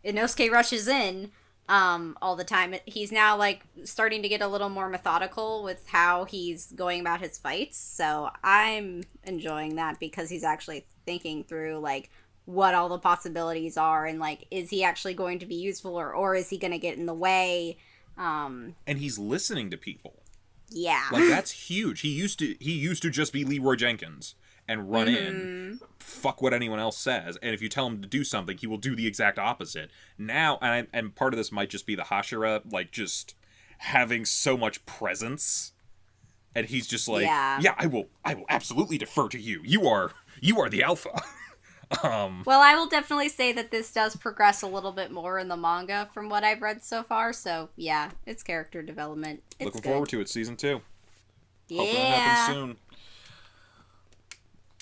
Inosuke rushes in all the time, he's now, like, starting to get a little more methodical with how he's going about his fights. So I'm enjoying that because he's actually thinking through, like, what all the possibilities are, and, like, is he actually going to be useful, or is he going to get in the way? And he's listening to people. Yeah. Like, that's huge. He used to just be Leroy Jenkins and run in, fuck what anyone else says, and if you tell him to do something, he will do the exact opposite. Now, and part of this might just be the Hashira, like, just having so much presence, and he's just like, yeah, I will absolutely defer to you. You are the alpha. Well, I will definitely say that this does progress a little bit more in the manga from what I've read so far. So yeah, it's character development. It's Looking good. forward to it, season 2. Hoping that Yeah. happens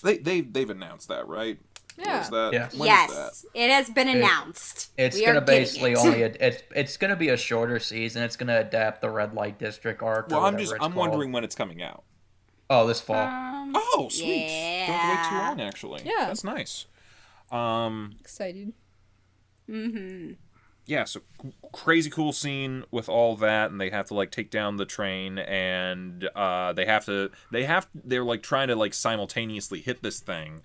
soon. They've announced that, right? Yeah. Was that? Yeah. When is that? Yes, it has been announced. It's We gonna are getting basically it. only it's gonna be a shorter season. It's gonna adapt the Red Light District arc. Well, or I'm whatever it's I'm called. wondering when it's coming out. Oh, this fall. Oh, sweet! Don't have to wait too yeah. long, actually. Yeah. That's nice. Excited. Yeah, so crazy cool scene with all that, and they have to like take down the train, and they're like trying to like simultaneously hit this thing,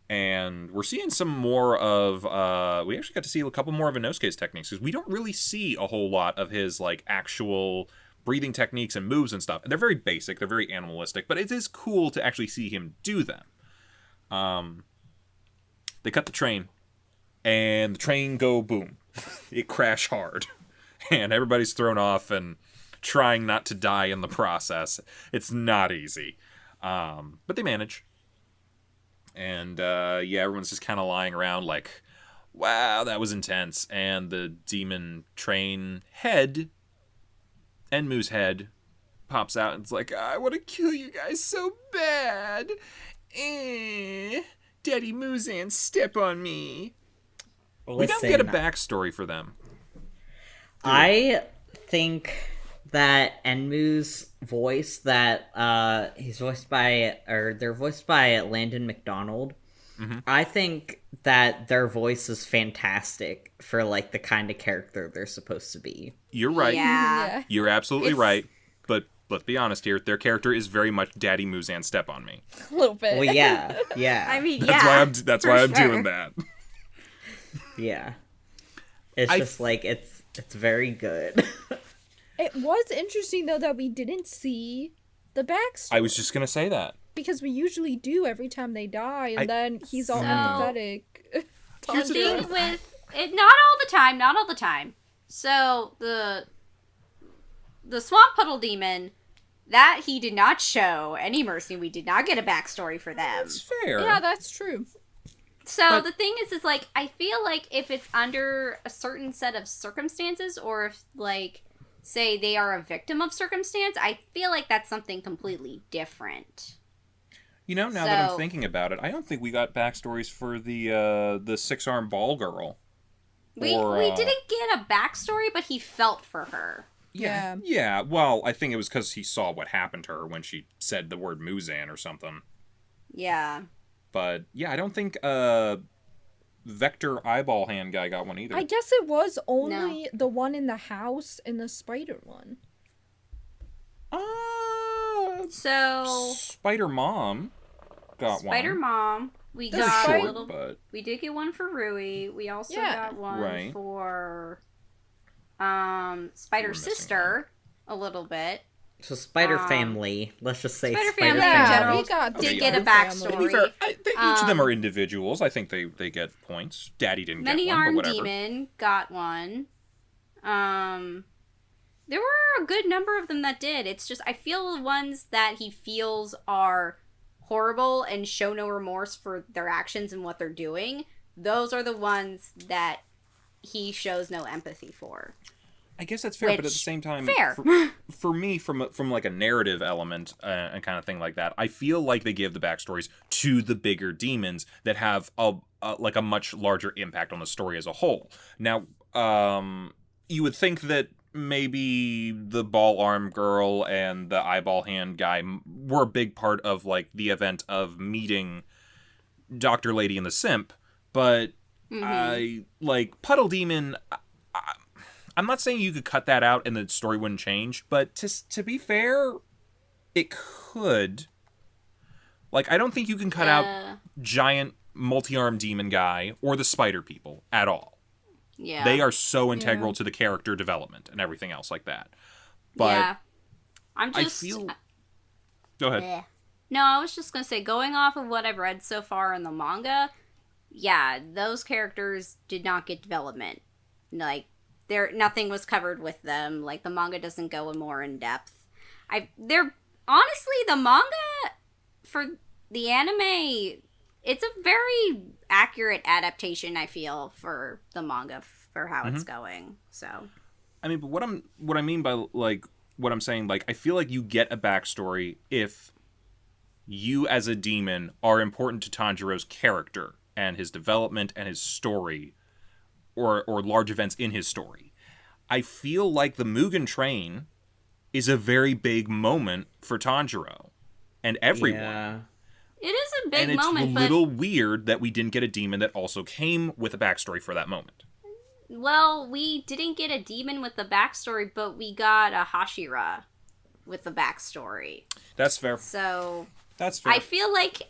and we're seeing some more of we actually got to see a couple more of Inosuke's techniques, because we don't really see a whole lot of his like actual breathing techniques and moves and stuff. And they're very basic, they're very animalistic, but it is cool to actually see him do them. They cut the train, and the train go boom. It crash hard, and everybody's thrown off and trying not to die in the process. It's not easy, but they manage. And yeah, everyone's just kind of lying around like, wow, that was intense. And the demon train head, Enmu's head, pops out and it's like, I want to kill you guys so bad. Daddy Muzan, step on me. We don't get a backstory for them. I think that Enmu's voice, that he's voiced by, or they're voiced by Landon McDonald. Mm-hmm. I think that their voice is fantastic for like the kind of character they're supposed to be. You're right. Yeah. You're absolutely It's- right. But let's be honest here. Their character is very much Daddy Muzan, step on me. A little bit. Well, yeah, yeah. I mean, That's for why I'm sure. doing that. Yeah. It's I- just like it's very good. It was interesting though that we didn't see the backstory. I was just gonna say that. because we usually do every time they die, and then he's all So- empathetic. Here's the thing thing. with it, not all the time. So the swamp puddle demon, that he did not show any mercy. We did not get a backstory for them. That's fair. Yeah, that's true. So But- the thing is like, I feel like if it's under a certain set of circumstances, or if, like, say they are a victim of circumstance, I feel like that's something completely different. You know, now that I'm So- thinking about it, I don't think we got backstories for the 6-arm ball girl. We Or, didn't get a backstory, but he felt for her. Yeah. Yeah, well, I think it was because he saw what happened to her when she said the word Muzan or something. Yeah. But, yeah, I don't think Vector eyeball hand guy got one either. I guess it was only the one in the house and the spider one. So Spider Mom got one. Spider Mom, we The got Spider- a little. but We did get one for Rui. We also Yeah. got one Right. for We're Spider missing Sister a little bit. So Spider Um, Family, let's just say Spider Spider Family in Yeah, general we got did the get a Spider backstory. to be family. fair, each of them are individuals. I think they get points. Daddy didn't Many get one, Armed but whatever. Demon got one. There were a good number of them that did. It's just, I feel the ones that he feels are horrible and show no remorse for their actions and what they're doing, those are the ones that he shows no empathy for. I guess that's fair, but at the Which- same time, fair. for me, from like a narrative element and kind of thing like that, I feel like they give the backstories to the bigger demons that have a much larger impact on the story as a whole. Now, you would think that maybe the ball arm girl and the eyeball hand guy were a big part of like the event of meeting Dr. Lady and the Simp, but I like Puddle Demon. I'm not saying you could cut that out and the story wouldn't change, but to be fair, it could. Like, I don't think you can cut out giant multi-armed demon guy or the spider people at all. Yeah. They are so integral to the character development and everything else like that. But yeah. I'm I just. feel... Go ahead. Eh. No, I was just gonna say, going off of what I've read so far in the manga, yeah, those characters did not get development. Like, nothing was covered with them. Like, the manga doesn't go more in depth. Honestly, the manga for the anime, it's a very accurate adaptation, I feel, for the manga for how it's going. So, I mean, but what I mean by like what I'm saying, like I feel like you get a backstory if you as a demon are important to Tanjiro's character and his development and his story, or large events in his story. I feel like the Mugen Train is a very big moment for Tanjiro and everyone. Yeah. it is a big And it's moment, a little weird that we didn't get a demon that also came with a backstory for that moment. but, well, we didn't get a demon with the backstory, but we got a Hashira with the backstory. That's fair. So, That's fair. I feel like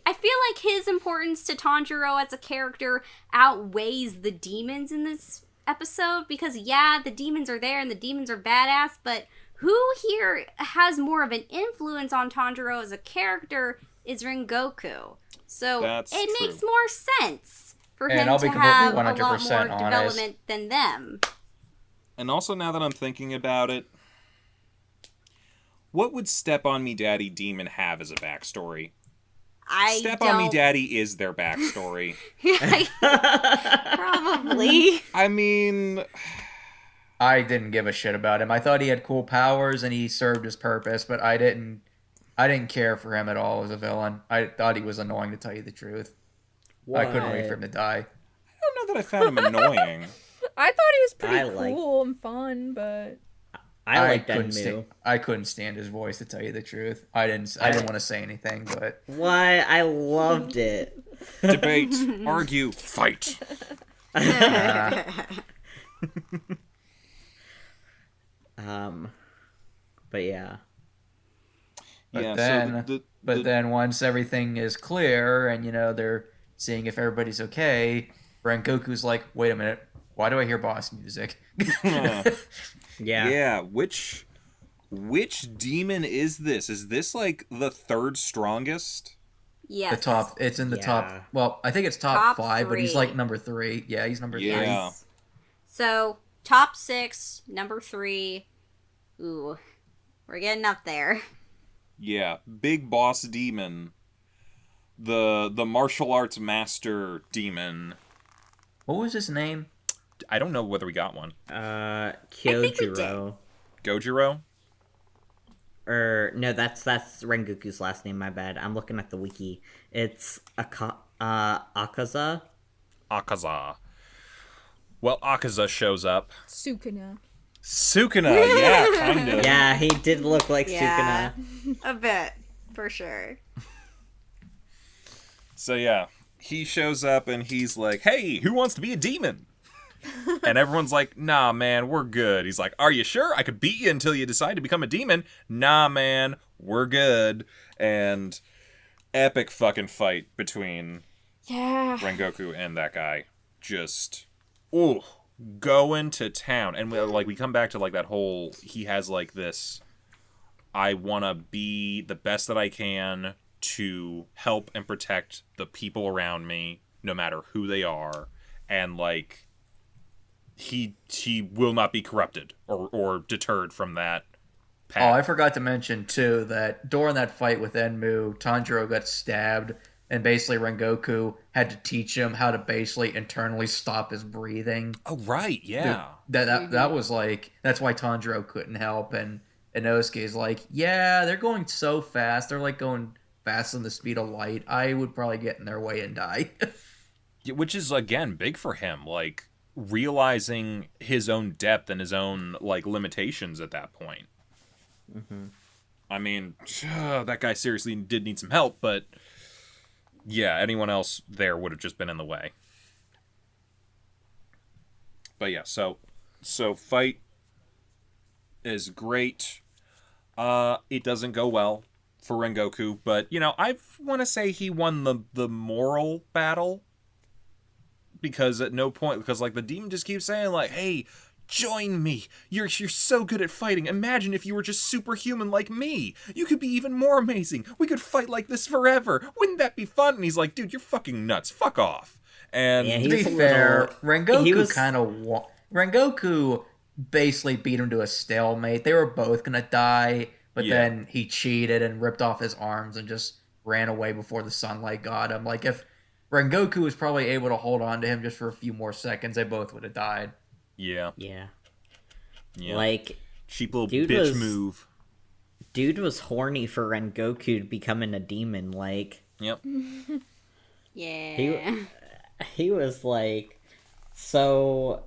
his importance to Tanjiro as a character outweighs the demons in this episode, because yeah, the demons are there and the demons are badass, but who here has more of an influence on Tanjiro as a character is Rengoku. So That's it true. makes more sense for And him I'll to be completely have a lot 100% more honest. development than them. And also, now that I'm thinking about it, what would Step On Me Daddy Demon have as a backstory? Step On Me Daddy is their backstory. Probably. I mean, I didn't give a shit about him. I thought he had cool powers and he served his purpose, but I didn't care for him at all as a villain. I thought he was annoying, to tell you the truth. I couldn't wait for him to die. I don't know that I found him annoying. I thought he was pretty I like- cool and fun, but I like couldn't Denmu. stand, I couldn't stand his voice, to tell you the truth. I didn't want to say anything, but Why? I loved it. Debate, argue, fight. But yeah. But Yeah, then, so then once everything is clear and they're seeing if everybody's okay, Rengoku's like, "Wait a minute, why do I hear boss music?" Yeah. which demon is this? Is this like the third strongest? Yes. The top, it's in the Yeah. top. Well, I think it's top, Top 5, but he's like three. number 3. Yeah, he's number 3. Yeah. So, top 6, number 3. Ooh, we're getting up there. Yeah, big boss demon. The martial arts master demon. What was his name? I don't know whether we got one. Kyojuro. Gojiro? Or no, that's Rengoku's last name. My bad. I'm looking at the wiki. It's Akaza. Akaza. Well, Akaza shows up. Sukuna. Sukuna, yeah, kind of. Yeah, he did look like Yeah. Sukuna. A bit, for sure. So yeah, he shows up and he's like, "Hey, who wants to be a demon?" And everyone's like, "Nah, man, we're good." He's like, "Are you sure? I could beat you until you decide to become a demon." "Nah, man, we're good." And epic fucking fight between Yeah. Rengoku and that guy. Just, ooh, going to town. And we come back to like that whole, he has like this, I want to be the best that I can to help and protect the people around me, no matter who they are. And like, he will not be corrupted or deterred from that path. Oh, I forgot to mention too that during that fight with Enmu, Tanjiro got stabbed, and basically Rengoku had to teach him how to basically internally stop his breathing. Oh, right, yeah. That was like, that's why Tanjiro couldn't help, and Inosuke's like, yeah, they're going so fast, they're like going faster than the speed of light. I would probably get in their way and die. Yeah, which is, again, big for him, like, realizing his own depth and his own, like, limitations at that point. Mm-hmm. I mean, that guy seriously did need some help, but yeah, anyone else there would have just been in the way. But yeah, so fight is great. It doesn't go well for Rengoku, but I want to say he won the moral battle, because at no point, because like the demon just keeps saying like, "Hey, join me. You're so good at fighting. Imagine if you were just superhuman like me. You could be even more amazing. We could fight like this forever. Wouldn't that be fun?" And he's like, "Dude, you're fucking nuts. Fuck off." And Yeah, To be was a fair, little- he Rengoku was- kind of Rengoku basically beat him to a stalemate. They were both gonna die, but Yeah. then he cheated and ripped off his arms and just ran away before the sunlight got him. Like if Rengoku was probably able to hold on to him just for a few more seconds. They both would have died. Yeah. Yeah. Yeah. Like, cheap little dude bitch was- move. dude was horny for Rengoku becoming a demon. Like, Yep. Yeah. he was like so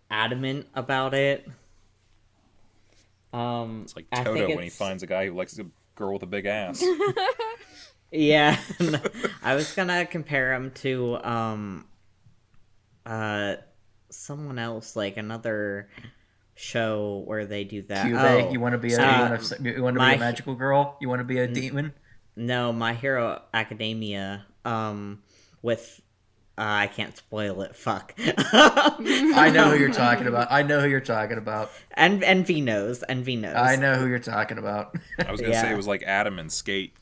adamant about it. It's like I Toto think when he it's- finds a guy who likes a girl with a big ass. Yeah, I was gonna compare him to someone else, like another show where they do that. Cube, Oh, you want to be you want to be my- a magical girl? You want to be a demon? no, My Hero Academia. With I can't spoil it. Fuck. I know who you're talking about. I know who you're talking about. And V knows. And V knows. I know who you're talking about. I was gonna say Yeah. it was like Adam and Skate.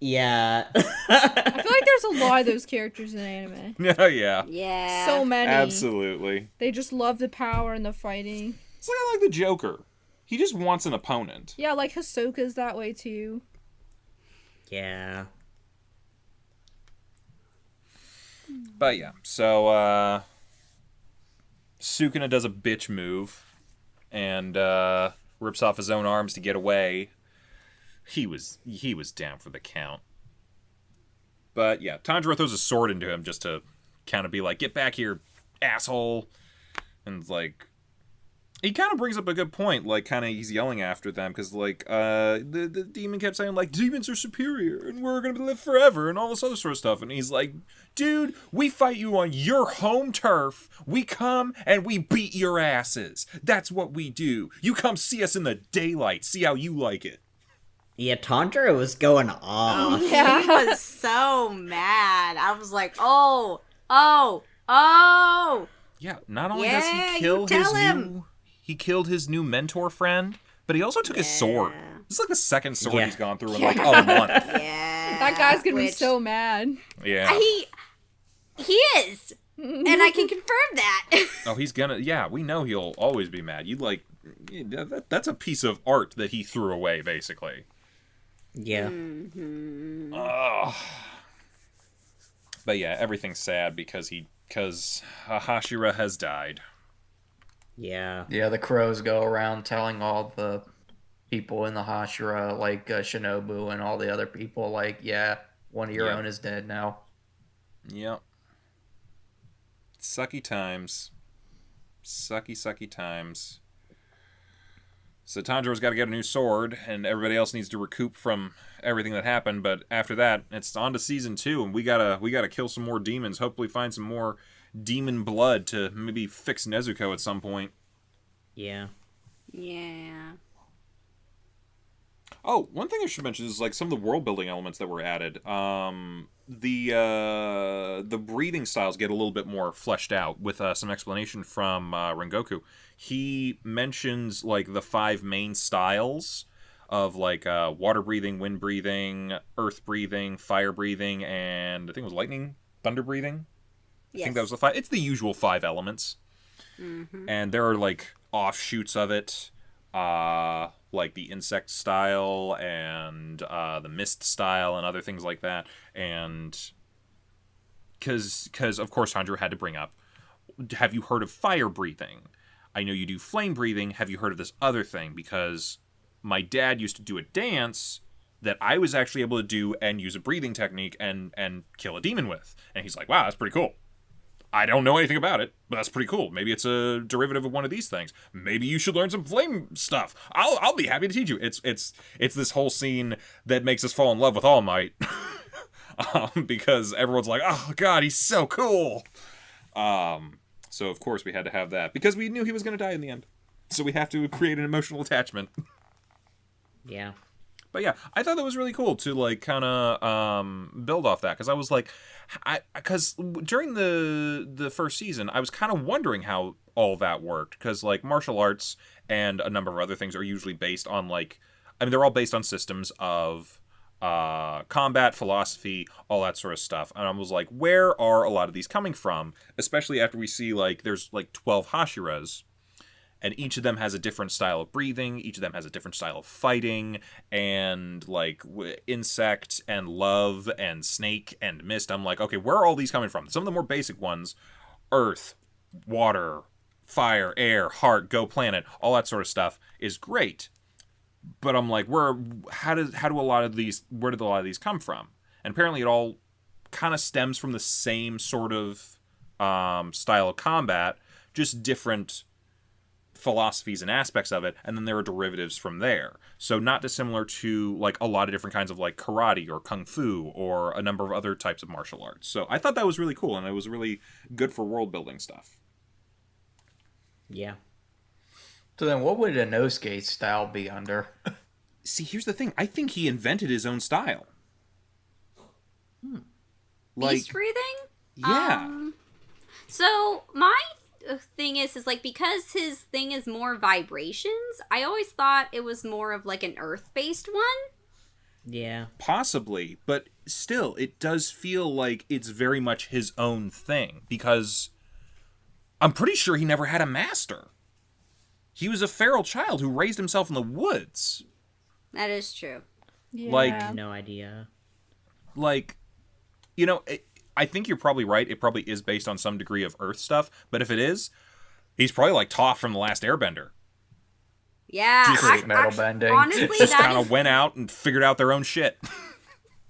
Yeah. I feel like there's a lot of those characters in anime. Yeah. Yeah. So many. Absolutely. They just love the power and the fighting. It's like the Joker. He just wants an opponent. Yeah, like Hisoka's that way too. Yeah. But yeah, so Sukuna does a bitch move and rips off his own arms to get away. He was down for the count. But yeah, Tanjiro throws a sword into him just to kind of be like, "Get back here, asshole!" And like, he kind of brings up a good point. Like, kind of he's yelling after them because like the demon kept saying like, "Demons are superior and we're gonna live forever" and all this other sort of stuff. And he's like, "Dude, we fight you on your home turf. We come and we beat your asses. That's what we do. You come see us in the daylight. See how you like it." Yeah, Tanjiro was going off. He was so mad. I was like, oh. Yeah, not only does Yeah, he you kill tell his him. he killed his new mentor friend, but he also took his sword. Yeah. This is like the second sword Yeah. he's gone through in like a month. Yeah. That guy's gonna be which- so mad. Yeah. He is. And I can confirm that. Oh, he's gonna. Yeah, we know he'll always be mad. You like, that's a piece of art that he threw away, basically. Yeah. Ugh. But yeah, everything's sad because Hashira has died. Yeah. Yeah, the crows go around telling all the people in the Hashira, like Shinobu and all the other people, like, yeah, one of your Yeah. own is dead now. Yep. Sucky times. Sucky times. So Tanjiro's got to get a new sword, and everybody else needs to recoup from everything that happened. But after that, it's on to season 2, and we gotta kill some more demons. Hopefully, find some more demon blood to maybe fix Nezuko at some point. Yeah. Yeah. Oh, one thing I should mention is like some of the world building elements that were added. The breathing styles get a little bit more fleshed out with some explanation from Rengoku. He mentions like the 5 main styles of like water breathing, wind breathing, earth breathing, fire breathing, and I think it was lightning, thunder breathing. I think that was the 5. It's the usual 5 elements. Mm-hmm. And there are like offshoots of it, like the insect style and the mist style and other things like that. And because of course Tanjiro had to bring up, have you heard of fire breathing? I know you do flame breathing. Have you heard of this other thing? Because my dad used to do a dance that I was actually able to do and use a breathing technique and kill a demon with. And he's like, wow, that's pretty cool. I don't know anything about it, but that's pretty cool. Maybe it's a derivative of one of these things. Maybe you should learn some flame stuff. I'll be happy to teach you. It's this whole scene that makes us fall in love with All Might, because everyone's like, oh god, he's so cool. So of course we had to have that because we knew he was going to die in the end. So we have to create an emotional attachment. Yeah. But yeah, I thought that was really cool to like kind of build off that because I was like, because during the first season, I was kind of wondering how all that worked because like martial arts and a number of other things are usually based on like, I mean, they're all based on systems of combat, philosophy, all that sort of stuff. And I was like, where are a lot of these coming from? Especially after we see like there's like 12 Hashiras. and each of them has a different style of breathing, each of them has a different style of fighting, and like insect and love and snake and mist. I'm like, okay, where are all these coming from? Some of the more basic ones, earth, water, fire, air, heart, go planet, all that sort of stuff is great. But I'm like, where did a lot of these come from? And apparently it all kind of stems from the same sort of style of combat, just different philosophies and aspects of it, and then there are derivatives from there. So not dissimilar to like a lot of different kinds of like karate or kung fu or a number of other types of martial arts. So I thought that was really cool, and it was really good for world building stuff. Yeah. So then what would Inosuke's style be under? See, here's the thing. I think he invented his own style. Beast breathing? Yeah. So my thing is like, because his thing is more vibrations, I always thought it was more of like an earth-based one. Yeah. Possibly, but still, it does feel like it's very much his own thing, because I'm pretty sure he never had a master. He was a feral child who raised himself in the woods. That is true. Yeah. Like, No idea. like, you know, I think you're probably right. It probably is based on some degree of Earth stuff, but if it is, he's probably like Toph from The Last Airbender. Yeah, Just metal bending. honestly, Just that kind is of went out and figured out their own shit.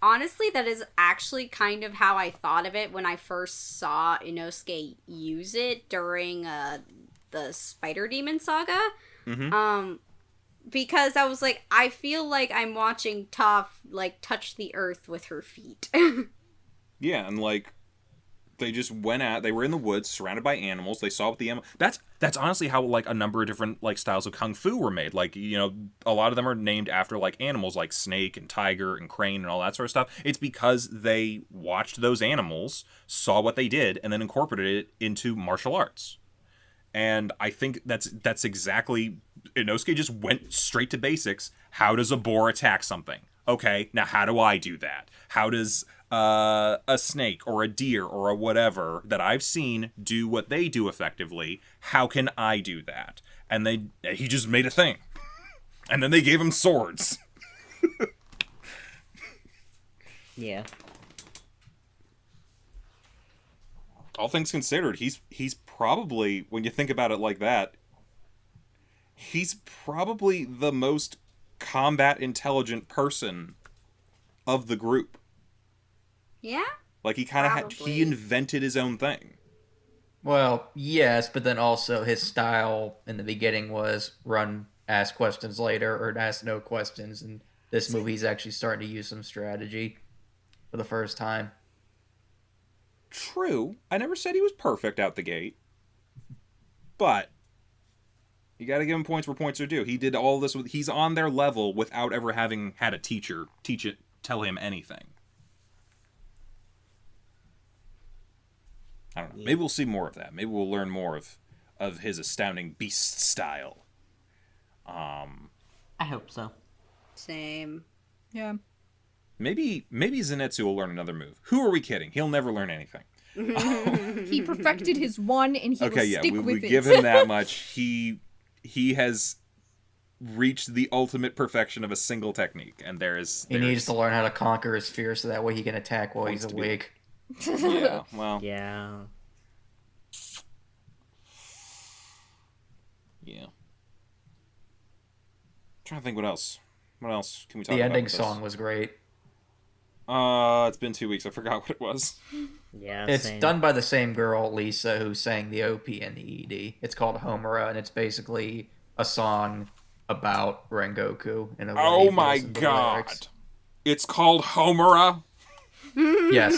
honestly, that is actually kind of how I thought of it when I first saw Inosuke use it during the Spider Demon saga. Mm-hmm. Because I was like, I feel like I'm watching Toph like touch the earth with her feet. Yeah, and like they just went out. They were in the woods, surrounded by animals. They saw what the animal. That's honestly how like a number of different like styles of kung fu were made. Like, you know, a lot of them are named after like animals, like snake and tiger and crane and all that sort of stuff. It's because they watched those animals, saw what they did, and then incorporated it into martial arts. And I think that's exactly, Inosuke just went straight to basics. How does a boar attack something? Okay, now how do I do that? How does a snake or a deer or a whatever that I've seen do what they do effectively? How can I do that? And he just made a thing. And then they gave him swords. Yeah. All things considered, he's probably, when you think about it like that, he's probably the most combat intelligent person of the group. Yeah? Like, he kind of Probably. he invented his own thing. Well, yes, but then also his style in the beginning was run, ask questions later, or ask no questions. And this movie, he's actually starting to use some strategy for the first time. True. I never said he was perfect out the gate. But you got to give him points where points are due. He did all this he's on their level without ever having had a teacher tell him anything. I don't know. Maybe we'll see more of that. Maybe we'll learn more of his astounding beast style. I hope so. Same. Yeah. Maybe Zenitsu will learn another move. Who are we kidding? He'll never learn anything. He perfected his one, and he will stick with we it. give him that much. He has reached the ultimate perfection of a single technique, and He needs to learn how to conquer his fear so that way he can attack while he's Wants to be- awake. Yeah, well, Yeah. yeah. Trying to think what else. What else can we talk The about? ending with song this? was great. It's been 2 weeks. I forgot what it was. Yeah. It's same. done by the same girl, Lisa, who sang the OP and the ED. It's called Homura, and it's basically a song about Rengoku. In a way Oh he my feels in the god! lyrics. It's called Homura. Yes.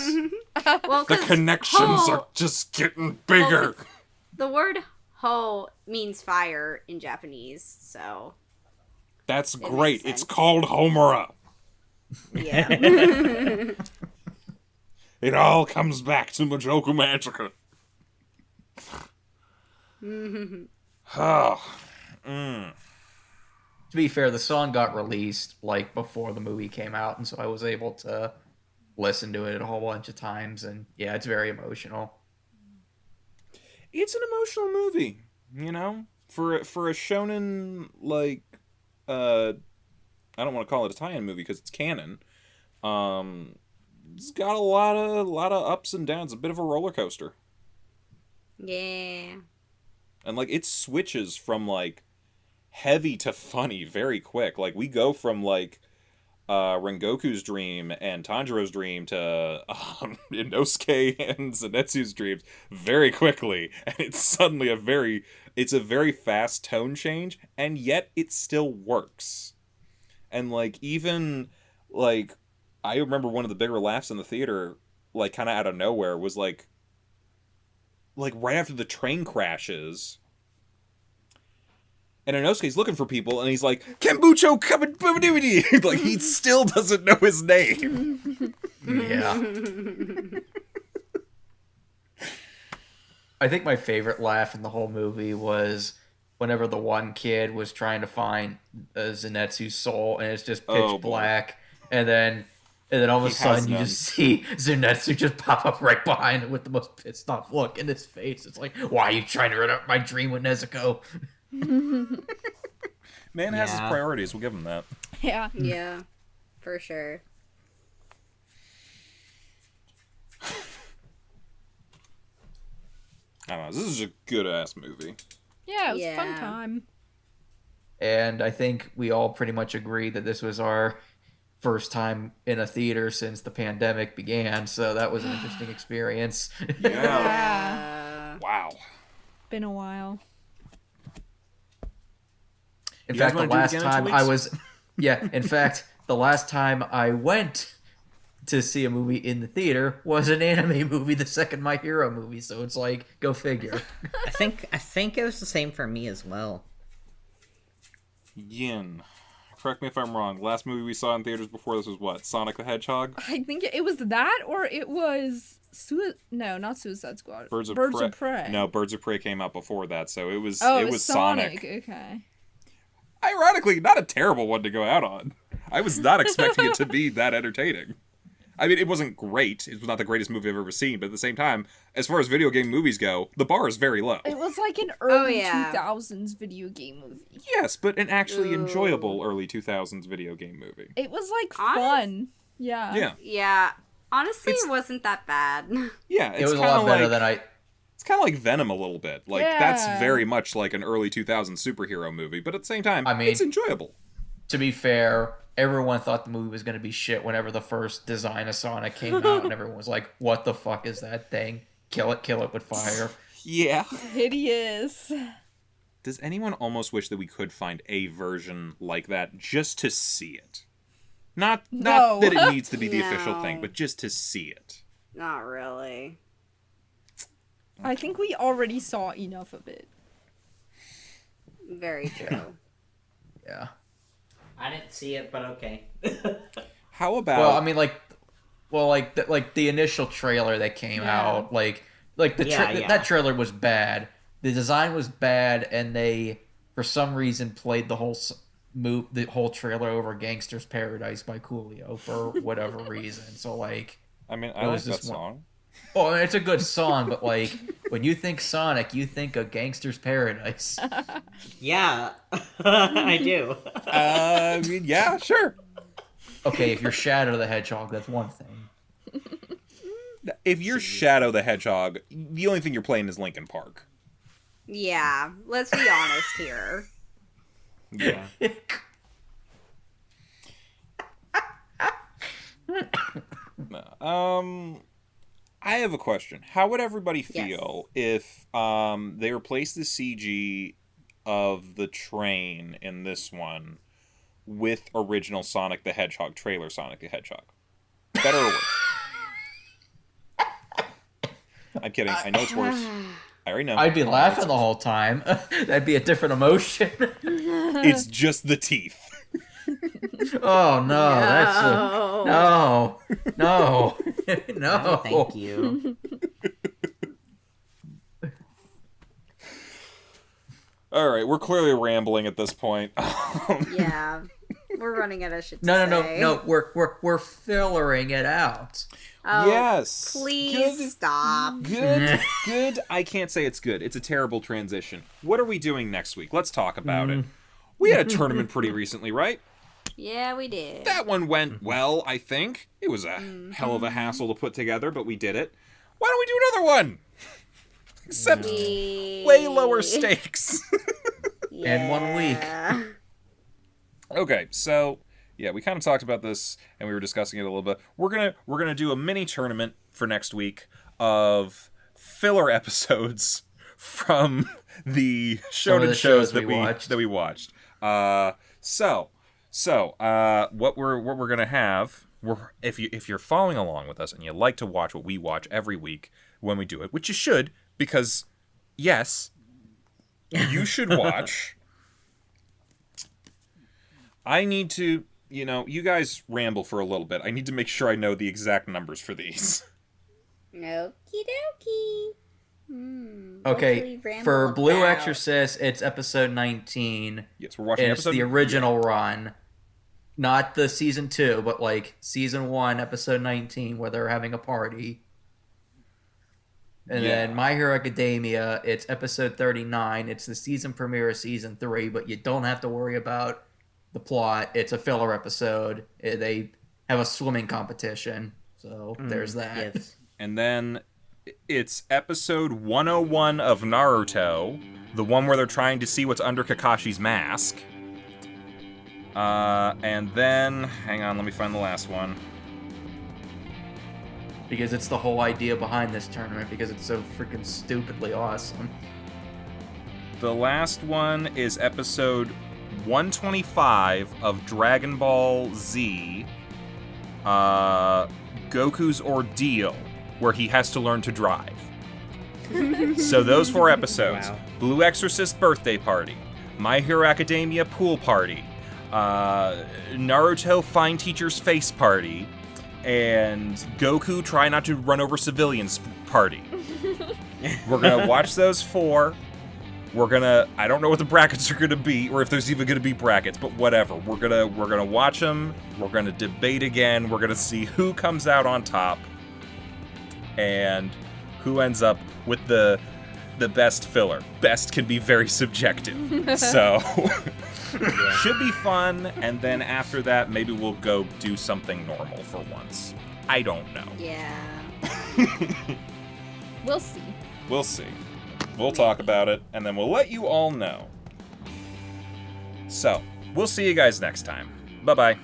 Well, The 'cause connections ho- are just getting bigger. the word ho means fire in Japanese, so That's makes great. sense. It's called Homura. yeah. It all comes back to Majoku Magica. Oh. To be fair, the song got released like before the movie came out, and so I was able to listen to it a whole bunch of times, and yeah, it's very emotional. It's an emotional movie, you know? for a shonen, like, I don't want to call it a tie-in movie because it's canon. It's got a lot of ups and downs, a bit of a roller coaster. Yeah. And, like, it switches from, like, heavy to funny very quick. Like, we go from, like, Rengoku's dream and Tanjiro's dream to Inosuke and Zenitsu's dreams very quickly. And it's suddenly a very fast tone change, and yet it still works. And, like, even, like, I remember one of the bigger laughs in the theater, like, kind of out of nowhere, was, like, right after the train crashes, and Inosuke's looking for people, and he's like, Kenbucho Kabadibidi! Like, he still doesn't know his name. Yeah. I think my favorite laugh in the whole movie was whenever the one kid was trying to find Zenitsu's soul, and it's just pitch black, and then all of a sudden you just see Zenitsu just pop up right behind him with the most pissed off look in his face. It's like, why are you trying to run up my dream with Nezuko? Man has his priorities, we'll give him that. Yeah. Yeah, for sure. I don't know, this is a good-ass movie. Yeah, it was a fun time. And I think we all pretty much agree that this was our first time in a theater since the pandemic began, so that was an interesting experience. Yeah. Wow. Been a while. In fact, the last time I was... Yeah, in fact, the last time I went to see a movie in the theater was an anime movie, the second My Hero movie, so it's like, go figure. I think it was the same for me as well. Yin. Correct me if I'm wrong. Last movie we saw in theaters before this was what? Sonic the Hedgehog? I think it was that, or it was... No, not Suicide Squad. Birds of Prey. No, Birds of Prey came out before that, so it was Sonic. Okay. Ironically, not a terrible one to go out on. I was not expecting it to be that entertaining. I mean, it wasn't great. It was not the greatest movie I've ever seen, but at the same time, as far as video game movies go, the bar is very low. It was like an early 2000s video game movie. Yes, but an actually enjoyable early 2000s video game movie. It was like fun. Yeah. Yeah. Honestly, it wasn't that bad. Yeah, it was a lot better than I... It's kind of like Venom a little bit. Like, that's very much like an early 2000s superhero movie, but at the same time, I mean, it's enjoyable. To be fair, everyone thought the movie was going to be shit whenever the first design of Sonic came out, and everyone was like, what the fuck is that thing? Kill it with fire. Yeah. Hideous. Does anyone almost wish that we could find a version like that just to see it? Not that it needs to be the official thing, but just to see it. Not really. I think we already saw enough of it. Very true. Yeah. I didn't see it, but okay. How about... Well, I mean, like the initial trailer that came out, that trailer was bad. The design was bad, and they, for some reason, played the whole trailer over Gangster's Paradise by Coolio for whatever reason. So, like... I mean, I like that song. Oh, it's a good song, but, like, when you think Sonic, you think of Gangster's Paradise. Yeah, I do. I mean, yeah, sure. Okay, if you're Shadow the Hedgehog, that's one thing. If you're Shadow the Hedgehog, the only thing you're playing is Linkin Park. Yeah, let's be honest here. Yeah. I have a question. How would everybody feel if they replaced the CG of the train in this one with original Sonic the Hedgehog trailer Sonic the Hedgehog? Better or worse? I'm kidding. I know it's worse. I already know. I'd be laughing the whole time. That'd be a different emotion. It's just the teeth. Oh no, that's no. No, thank you. All right, we're clearly rambling at this point. Yeah, we're running out of shit to No. We're fillering it out. Oh, Yes. Please Good. stop. Good. I can't say it's good. It's a terrible transition. What are we doing next week? Let's talk about it. We had a tournament pretty recently, right? Yeah, we did. That one went well, I think. It was a hell of a hassle to put together, but we did it. Why don't we do another one? Except way lower stakes. In 1 week. Okay, so yeah, we kind of talked about this and we were discussing it a little bit. We're gonna do a mini tournament for next week of filler episodes from the shonen shows that we watched. What we're gonna have, if you're following along with us and you like to watch what we watch every week when we do it, which you should, because yes, you should watch. I need to, you guys ramble for a little bit. I need to make sure I know the exact numbers for these. Okie dokie. Okay, for Blue Exorcist, it's episode 19. Yes, we're watching It's the original run. Not the season 2, but like season 1, episode 19, where they're having a party. And then My Hero Academia, it's episode 39. It's the season premiere of season 3, but you don't have to worry about the plot. It's a filler episode. They have a swimming competition. So there's that. Yes. And then it's episode 101 of Naruto, the one where they're trying to see what's under Kakashi's mask. And then, hang on, let me find the last one. Because it's the whole idea behind this tournament, because it's so freaking stupidly awesome. The last one is episode 125 of Dragon Ball Z, Goku's Ordeal, where he has to learn to drive. So those 4 episodes. Wow. Blue Exorcist birthday party, My Hero Academia pool party, Naruto Fine Teacher's face party, and Goku try not to run over civilians party. We're gonna watch those 4. I don't know what the brackets are gonna be, or if there's even gonna be brackets, but whatever. We're gonna watch them. We're gonna debate again. We're gonna see who comes out on top, and who ends up with the best filler. Best can be very subjective, so should be fun. And then after that, maybe we'll go do something normal for once. I don't know. Yeah. We'll see. We'll see. We'll talk about it, and then we'll let you all know. So, we'll see you guys next time. Bye-bye.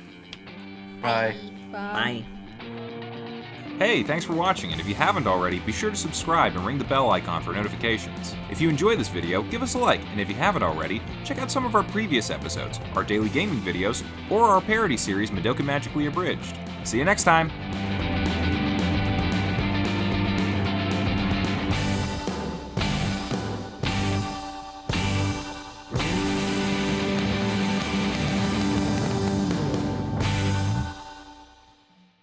Bye. Bye. Hey, thanks for watching, and if you haven't already, be sure to subscribe and ring the bell icon for notifications. If you enjoyed this video, give us a like, and if you haven't already, check out some of our previous episodes, our daily gaming videos, or our parody series Madoka Magically Abridged. See you next time!